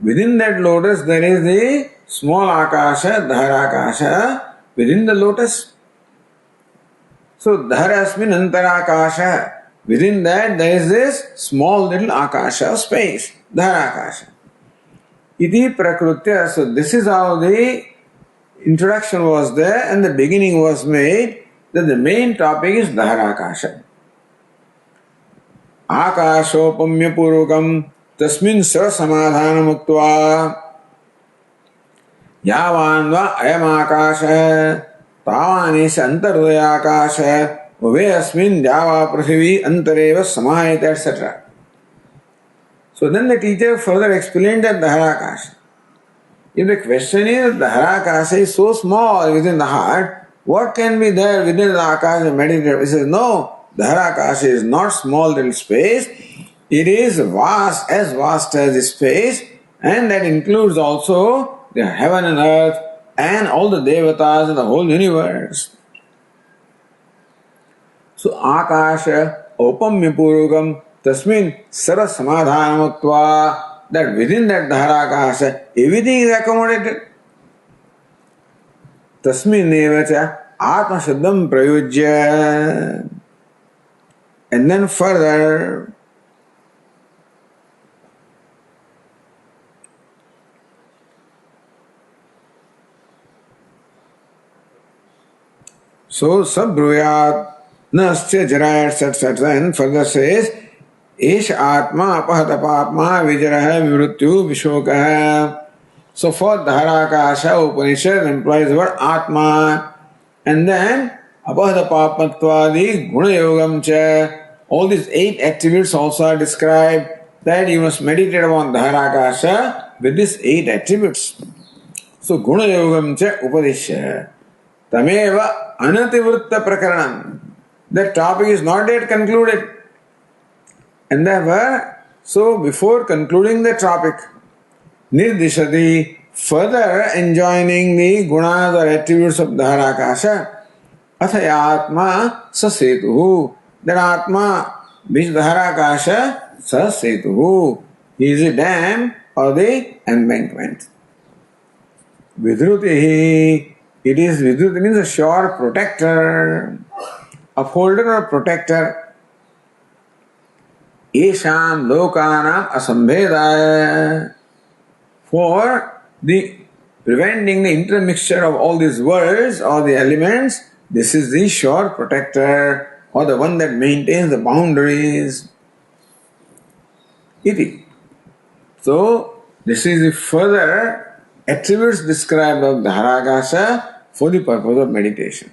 Within that lotus there is the small akasha, dharakasha within the lotus. So dharasmin antarakasha. Within that there is this small little akasha space, dharakasha. Iti prakrutya. So this is how the introduction was there and the beginning was made, that the main topic is dharakasha. Akashopamya purukam tasmin samadhanam uktva yavanva ayam akasha tavanis antarudaya akasha Uve asmin java prasivi antareva samahita, etc. So then the teacher further explained that dharakasha. If the question is dharakasha is so small within the heart, what can be there within the akasha meditative? He says, no, dharakasha is not small little space. It is vast as the space, and that includes also the heaven and earth and all the devatas and the whole universe. So akasha opamya purukam tasmin sara samadhanamaktva, that within that dharakasha everything is accommodated. Tasmin evacha atma shaddam prayujya. And then further so sabruyat Nasya jaraya, etc. And further says, Esh atma apahata papma vijaraha vivrityu vishokaha. So for dharakasha, Upanishad implies the word atma. And then apahata papmatvadi guna yogam cha. All these 8 attributes also are described, that you must meditate upon dharakasha with these 8 attributes. So guna yogam cha upadishya. Tameva anativritta prakaranam. The topic is not yet concluded. And therefore, so before concluding the topic, nirdishati, further enjoining the gunas or attributes of dharakasha, athayatma sasetuhu, that atma, which dharakasha, sasetuhu, he is a dam or the embankment. Vidrutihi, it is vidruti means a sure protector, upholder or protector. Esham lokanam asambhedaya, for the preventing the intermixture of all these words or the elements. This is the sure protector or the one that maintains the boundaries. Iti. So this is the further attributes described of dharakasha for the purpose of meditation.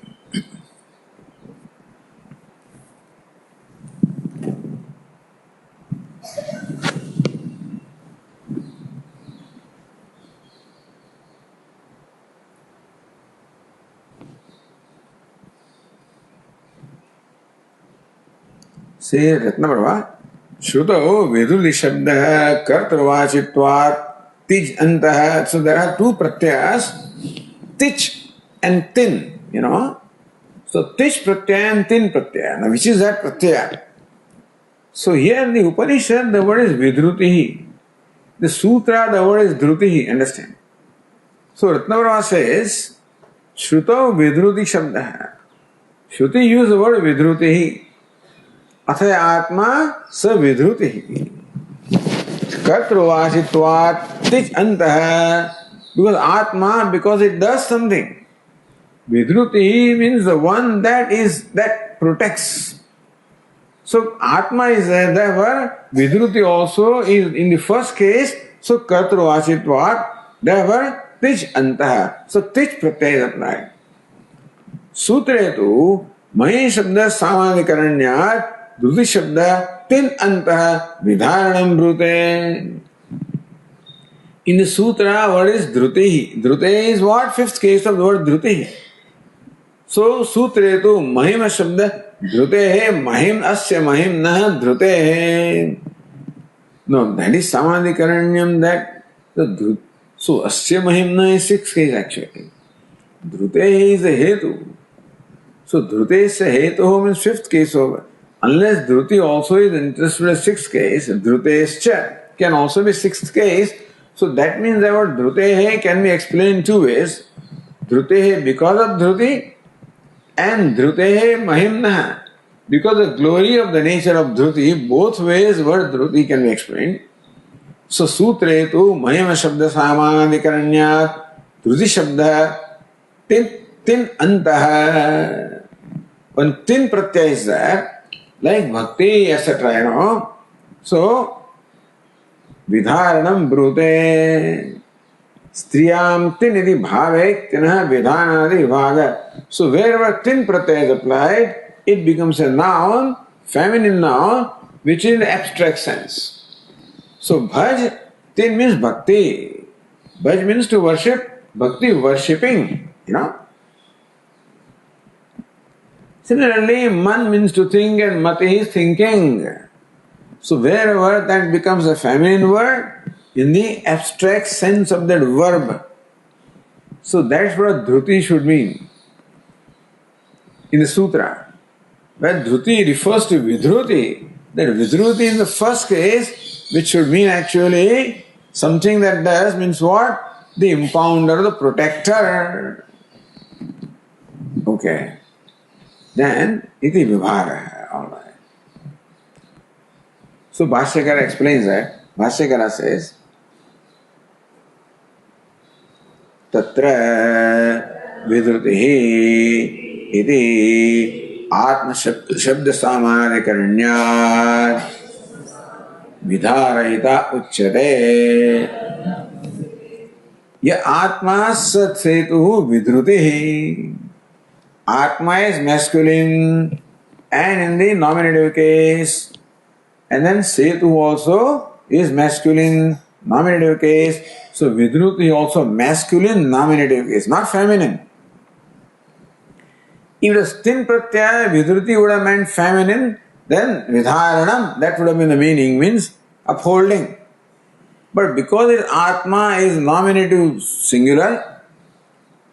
Say Ratnaprabha, Shruto Veduli Shabda Kartarvachitvat Tij Antah. So there are 2 pratyas, Tich and Tin, So Tich pratyaya and Tin pratyaya. Now which is that pratyaya? So here in the Upanishad the word is Vidrutihi. The Sutra the word is Drutihi, understand? So Ratnaprabha says, Shruto Vidruti Shabda. Shruti use the word Vidrutihi. Athaya atma sa vidrutihi. Kartruvachitvat tich antah. Because atma, because it does something. Vidrutihi means the one that protects. So atma is there, therefore vidruti also is in the first case, so kartruvachitvat, therefore tich antah. So tich pratyaya is applied. Sutretu Mahi Shabda Samadhikaranyat Dhruti Shabda Tin Antah Vidharanam Brute. In the sutra, what is Dhruti? Dhruti is what? Fifth case of the word Dhruti. So, sutre tu Mahima Shabda Dhrute hai Mahim Asya Mahim Nah Dhrute hai. No, that is Samadhikaranyam, that the Dhrut. So, Asya Mahimna is sixth case actually. Dhrute is a Hetu. So, Dhrute is a Hetu means fifth case over. Unless Dhruti also is interested in sixth case, Dhrute is Cha can also be sixth case. So, that means that what Dhrute can be explained two ways. Dhrute because of Dhruti and Dhrute Mahimna. Because the glory of the nature of Dhruti, both ways word Dhruti can be explained. So, sutre tu Mahima Shabda Samadhikaranyat Dhruti Shabda Tin Antah. When Tin Pratyaya is there, like Bhakti, etc., you know. So, Vidharanam Brute Striyam Tin iti bhave tinah vidhanadi bhaga. So, wherever Tin Pratyaya is applied, it becomes a noun, feminine noun, which is in the abstract sense. So, bhaj, tin means bhakti. Bhaj means to worship, bhakti worshipping, you know. Similarly, man means to think and mati is thinking. So, wherever that becomes a feminine word, in the abstract sense of that verb. So, that's what dhruti should mean in the sutra. When dhruti refers to vidhruti, that vidhruti in the first case, which should mean actually something that does, means what? The impounder, the protector. Okay. Then, iti vibhara. Alright. So, Bhashyakara explains that. Bhashyakara says, Tatra vidhrutihi iti atma shabda samadhikaranyat vidharayita uchyate. Ya atma sat setuhu vidhrutihi. Atma is masculine and in the nominative case. And then setu also is masculine, nominative case. So vidhruti also masculine, nominative case, not feminine. If it was tin pratyaya, vidhruti would have meant feminine, then vidharanam, that would have been the meaning, means upholding. But because its atma is nominative singular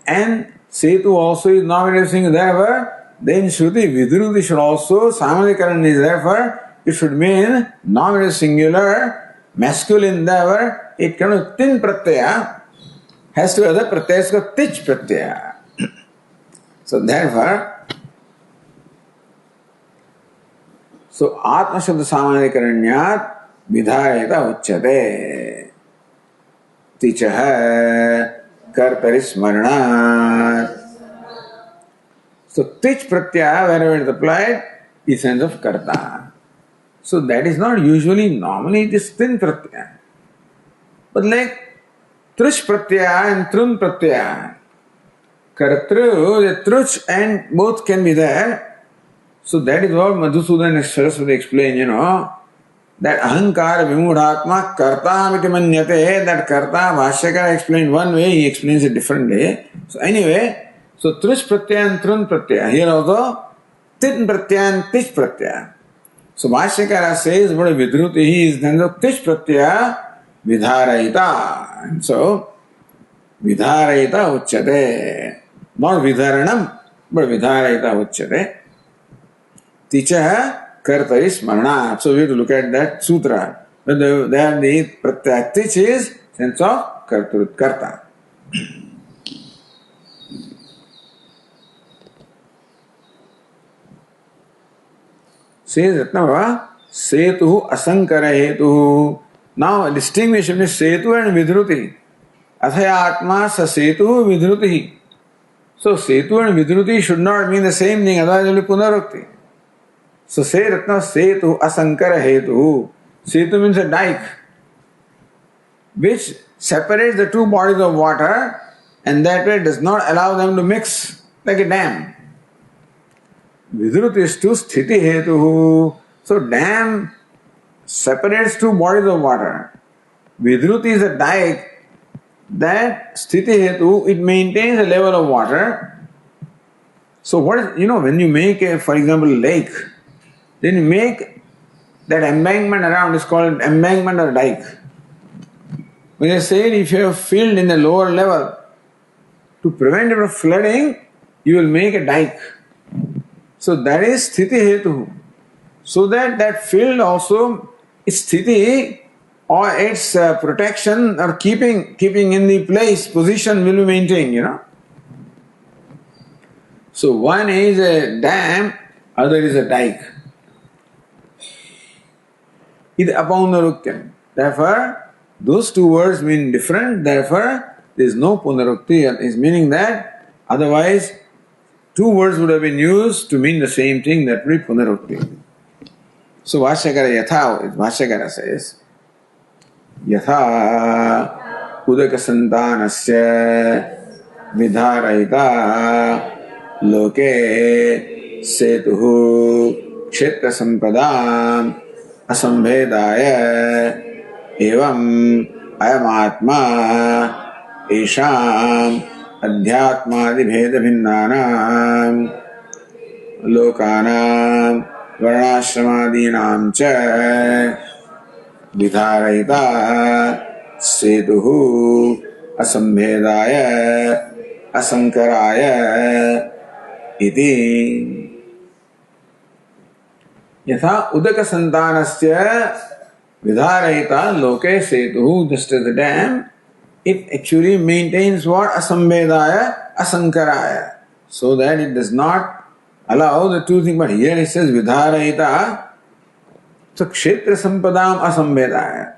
and setu also is nominative singular, therefore, then Shruti vidhruti should also, samadhikaran is therefore, it should mean nominative singular, masculine, therefore, it cannot tin pratyaya, has to other pratyayas called tich pratyaya. So therefore, so Atma Shabda Samadhikaranyat Vidharayata Uchyate Tichaha Kartari Smaranat. So tich pratyaya, wherever it is applied, is sense of karta. So that is not usually, normally it is tin pratyaya. But like trish pratyaya and trun pratyaya, kartru, the truch and both can be there. So that is what Madhusudan and Saraswati explain, you know, that ahankara vimudhatma kartamiti manyate, that karta, Bhashyakara explained one way, he explains it differently. So anyway, so trish pratyaya and trun pratyaya, here also tin pratyaya and tich pratyaya. So Bhashyakara says, what a vidhruti is then the tich pratyaya vidharayita. And so, vidharayita uchyate. Not vidharanam, but vidharayita uchyate. Ticha kartari smarana. So we have to look at that sutra. But there the pratyaya tich is sense of karta. Says Ratnava, setu asankara hetu. Now distinguish between setu and vidhruti. Athaya atma sa setu vidhruti. So setu and vidhruti should not mean the same thing, otherwise it will be punarukti. So say Ratnava, setu asankara hetu. Setu means a dike, which separates the two bodies of water and that way does not allow them to mix like a dam. Vidrutistu sthiti hetuhu. So dam separates two bodies of water. Vidruti is a dike that sthiti hetu, it maintains a level of water. So what is, when you make a, for example, lake, then you make that embankment around is called embankment or dike. When I say if you have filled in the lower level, to prevent it from flooding, you will make a dike. So that is sthiti hetu. So that field also, its sthiti or its protection or keeping in the place, position will be maintained, So one is a dam, other is a dike. Id apaundarukyam. Therefore, those two words mean different, therefore there is no punarukti. Is meaning that otherwise two words would have been used to mean the same thing, that would be punarukti. So Vashyakara Yatha, Vashyakara says, Yatha udaka santanasya vidharayita loke setuhu kshetra sampadam asambhedaya evam ayamatma esham adhyatmadi bheda bhinnanam lokanam varnashramadinam cha vidharayita setuhu asambhedaya asankaraya iti. Yatha udaka santanasya vidharayita loke setuhu, just as the dam, it actually maintains what? Asambhedaya, asankaraya. So that it does not allow the two things. But here it says vidharayita. So kshetra sampadam asambhedaya.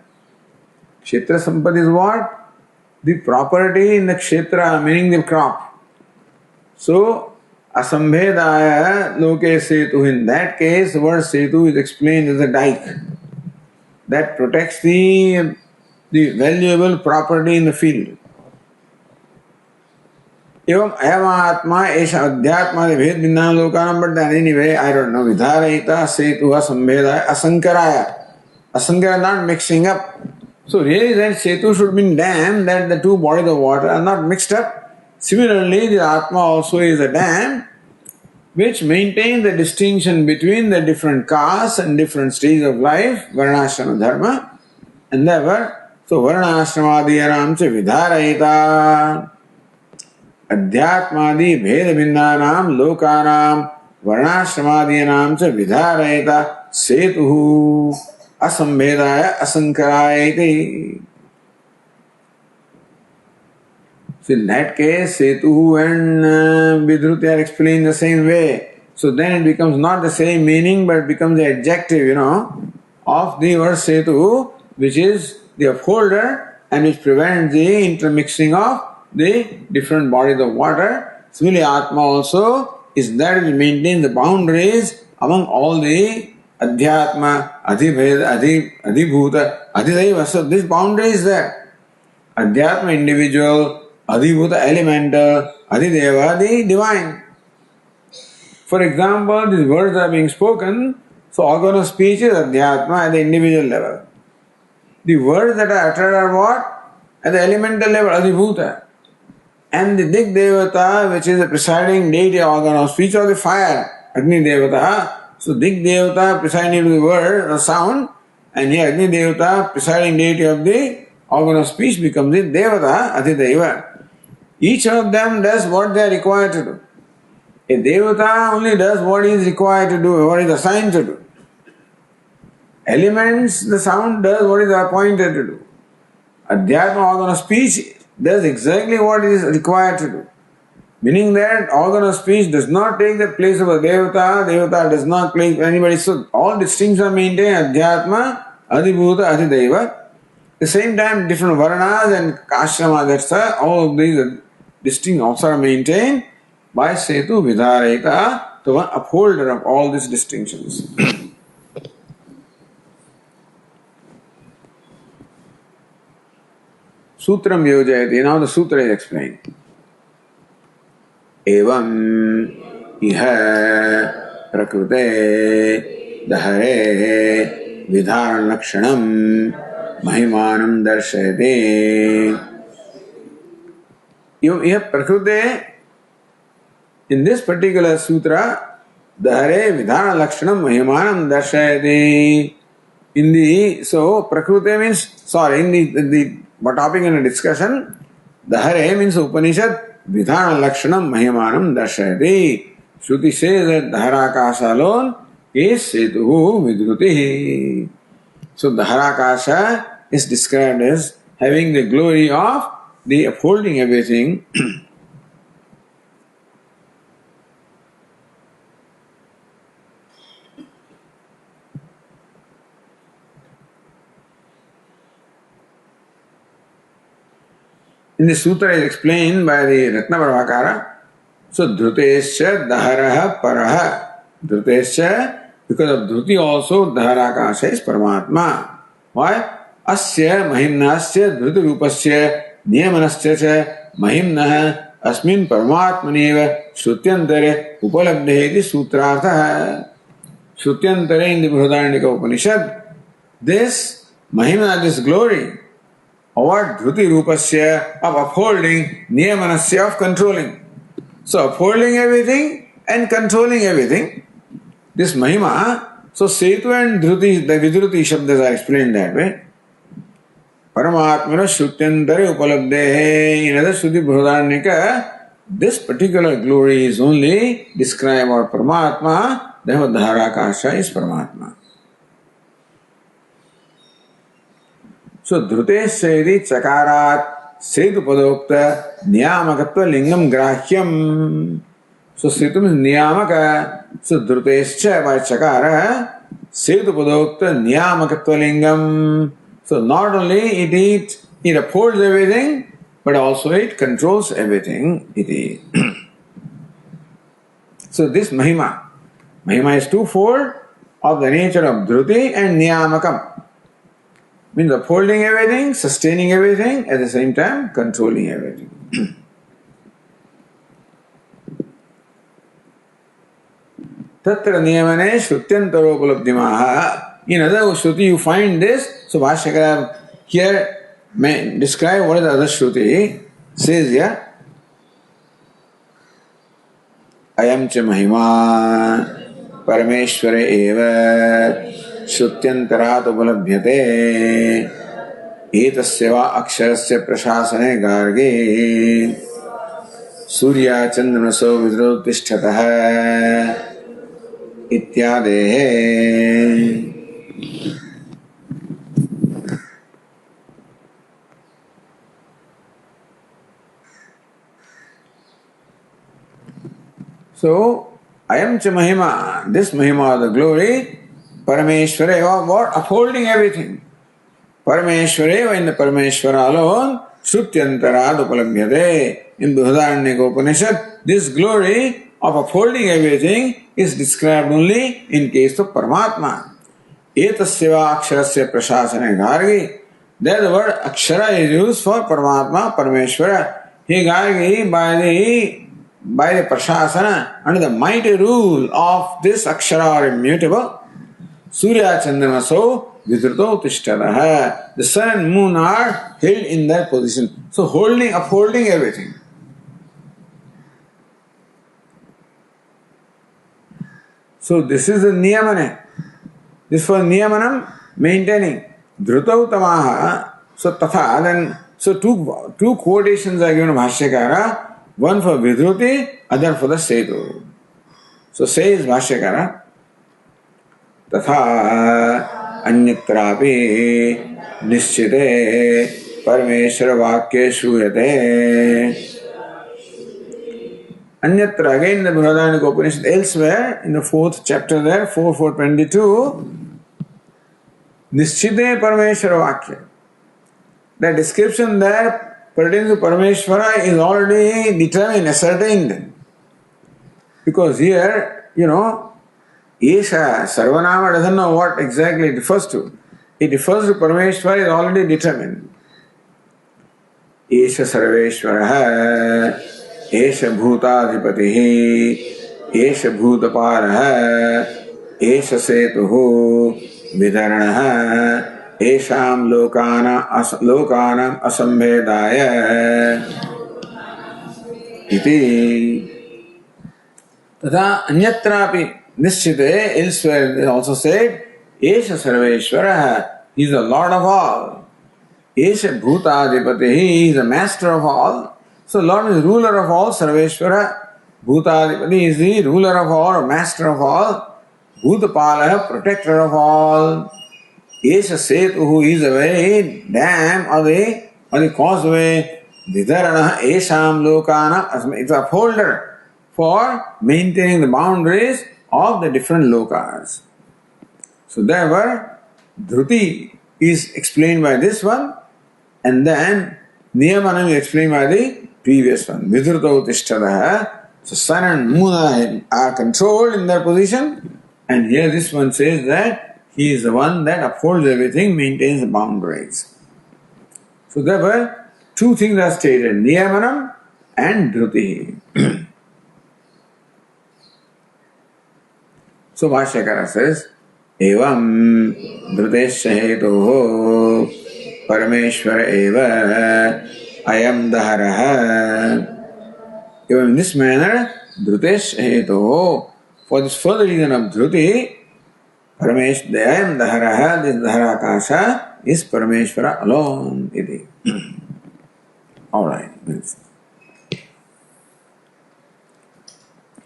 Kshetra sampad is what? The property in the kshetra, meaning the crop. So asambhedaya loke setu. In that case, the word setu is explained as a dike that protects the valuable property in the field. Evam ayamatma esha adhyatma bhed binna lokanam. But then anyway, I don't know. Vidharayita setu asambhedaya asankaraya. Asankara, not mixing up. So really that setu should mean dam, that the two bodies of water are not mixed up. Similarly, the Atma also is a dam which maintains the distinction between the different castes and different stages of life, varnashrama dharma, and therefore, so varnashramadhiyanam cha vidharayita adhyatmadi bheda bhinnanam lokanam varnashramadhiyanam cha vidharayita setuhu asambhedaya asankaraya iti. So in that case, setuhu and vidruti are explained the same way. So then it becomes not the same meaning, but it becomes the adjective, of the word setu, which is the upholder and which prevents the intermixing of the different bodies of water. Similarly, Atma also is that which maintains the boundaries among all the adhyatma, adhibheda, adhibhuta, adhidaiva. So this boundary is there. Adhyatma individual, adhibhuta elemental, adhideva the divine. For example, these words are being spoken, so organ of speech is adhyatma at the individual level. The words that are uttered are what? At the elemental level, adhibhuta. And the Dik Devata, which is the presiding deity organ of speech, or the fire, Agni Devata. So Dik Devata presiding to the word or sound, and here Agni Devata presiding deity of the organ of speech becomes the Devata, Adhideva. Each of them does what they are required to do. A Devata only does what he is required to do, what is assigned to do. Elements, the sound does what is appointed to do. Adhyatma, organ of speech, does exactly what is required to do. Meaning that organ of speech does not take the place of a Devata, Devata does not place anybody. So all distinctions are maintained, Adhyatma, Adhibhuta, Adhideva. At the same time, different Varnas and Ashrama, that's all of these distinctions also are maintained by Setu Vidharayita, the one upholder of all these distinctions. Sutram yojayati. Now the sutra is explained. Evam iha prakrute dahare vidhara lakshanam mahimanam darshayate. You have prakrute in this particular sutra, dahare vidhara lakshanam mahimanam darshayate. So prakrute means, in the topic in the discussion, dahare means Upanishad, vidhana lakshanam mahimanam darshayati. Shruti says that Dharakasha alone is setuhu vidrutihi. So Dharakasha is described as having the glory of the upholding everything. In the sutra is explained by the Ratna Prabhakara. So Dhrutescha Daharaha Paraha. Dhrutescha, because of Dhruti also Dharakasha is Paramatma. Why? Asya Mahimnasya Dhruti Rupasya Niyamanasya cha Mahimnaha Asmin Paramatmaneva Shrutyantare Upalabdheti Sutrartha. Shrutyantare in the Brihadaranyaka Upanishad. This Mahimna, this glory, or Dhruti Rupasya, of upholding, Niyamanasya, of controlling. So upholding everything and controlling everything, this Mahima. So Setu and Dhruti, the Vidruti Shabdas are explained that way. Paramatmana Shrutyantare Upalabdehe. In other Shruti Brihadaranyaka, this particular glory is only described or Paramatma, therefore Dharakasha is Paramatma. So Dhrutescha iti chakarat setu padokta niyamakatva lingam grahyam. So setu means niyamaka. So Dhrutescha by chakara setu padokta niyamakatva lingam. So not only it upholds everything, but also it controls everything. So this Mahima is twofold of the nature of Dhruti and Niyamakam. Means upholding everything, sustaining everything, at the same time controlling everything. Tatra niyamane shrutyantaro upalabdhimaha. In other Shruti you find this. So Bhashyakara here describe what is the other Shruti. Says here, Ayam cha mahima parameshware eva Shrutyantaraat upalabhyate etasya aksharasya prashasane garge surya chandramaso vidrotishthataha ityadehe. So, Ayam cha mahima, this mahima of the glory, Parameshwara, what? Upholding everything. Parameshwara, in the Parameshwara alone, Shrutyantara upalabhyate. In Brihadaranyaka Upanishad, this glory of upholding everything is described only in case of Paramatma. Etasya aksharasya prashasane gargi. There the word akshara is used for Paramatma, Parameshwara. He gargi by the prashasana, under the mighty rule of this akshara or immutable, Surya Chandramaso Vidruto Tishtaraha. The sun and moon are held in that position. So upholding everything. So this is the Niyamane. This for Niyamanam, maintaining. Dhrutau Tamaha. So Tatha. Then so two quotations are given Bhashyakara. One for Vidruti, other for the Setu. So says Bhashyakara, तथा अन्यत्रापि निश्चिते परमेश्वर वाक्ये श्रूयते. Anyatra, again in the Brihadaranyaka Upanishad, elsewhere in the 4th chapter there, 4.4.22, Nischite Parameshwara Vakya. The description there pertaining to Parameshwara is already determined, ascertained. Because here, Esha, Sarvanama doesn't know what exactly it refers to. It refers to Parameshwara is already determined. Esha Sarveshwaraha, Esha Bhutadhipatihi, एष भूतपालः एष सेतुः वितरणः एषां लोकानाम् असंभेदाय इति तथा अन्यत्रापि निश्चिते elsewhere it is also said एष सर्वेश्वरः, he is the lord of all. एष भूताधिपतिः, he is the master of all. So Lord is ruler of all. Sarveshwara Bhutadipati is the ruler of all or master of all. Bhutapala, protector of all. Esha Setuhu is a very dam or the causeway. Vidharana Esham Lokana, it's a upholder for maintaining the boundaries of the different lokas. So therefore, Dhruti is explained by this one, and then Niyamanam is explained by the previous one. Vidhrutau Tishtadaha. So sun and moon are controlled in their position, and here this one says that he is the one that upholds everything, maintains the boundaries. So therefore, two things are stated, Niyamanam and Dhruti. So Bhashyakara says, Evam Dhrutesya Hetoho Parameshwara Eva Ayam Daharaha. Even in this manner, Dhrutesh Hetoho, for this further reason of Dhruti, Paramesh Ayam Daharaha, this Dharakasha is Parameshwara alone. Alright.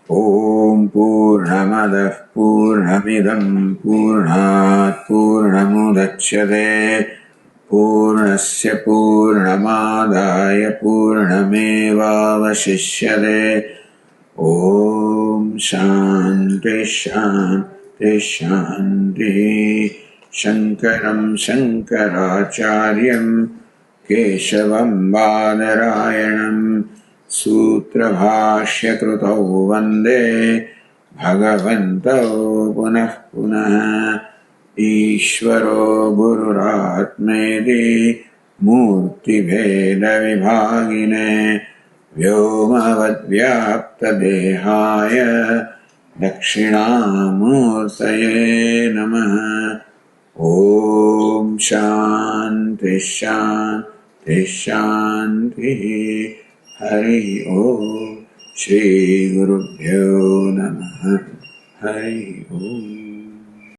Om Purnamadah Purnamidam Purnat Purnamudachyate Purnasya Purnamadaya Purnamevavashishyate. Om Shanti Shanti Shanti. Shankaram Shankaracharyam Keshavam Badarayanam Sutra Bhashya Krutau Vande Bhagavantau Punah Punah. Ishvaro Gururatmedi Murti Veda Vibhagine Vyomavad Vyapta Dehaya Dakshinamurtaye Namaha. Om Shanti Shanti Shanti. Hari Om. Shri Gurubhyo Namaha. Hari Om.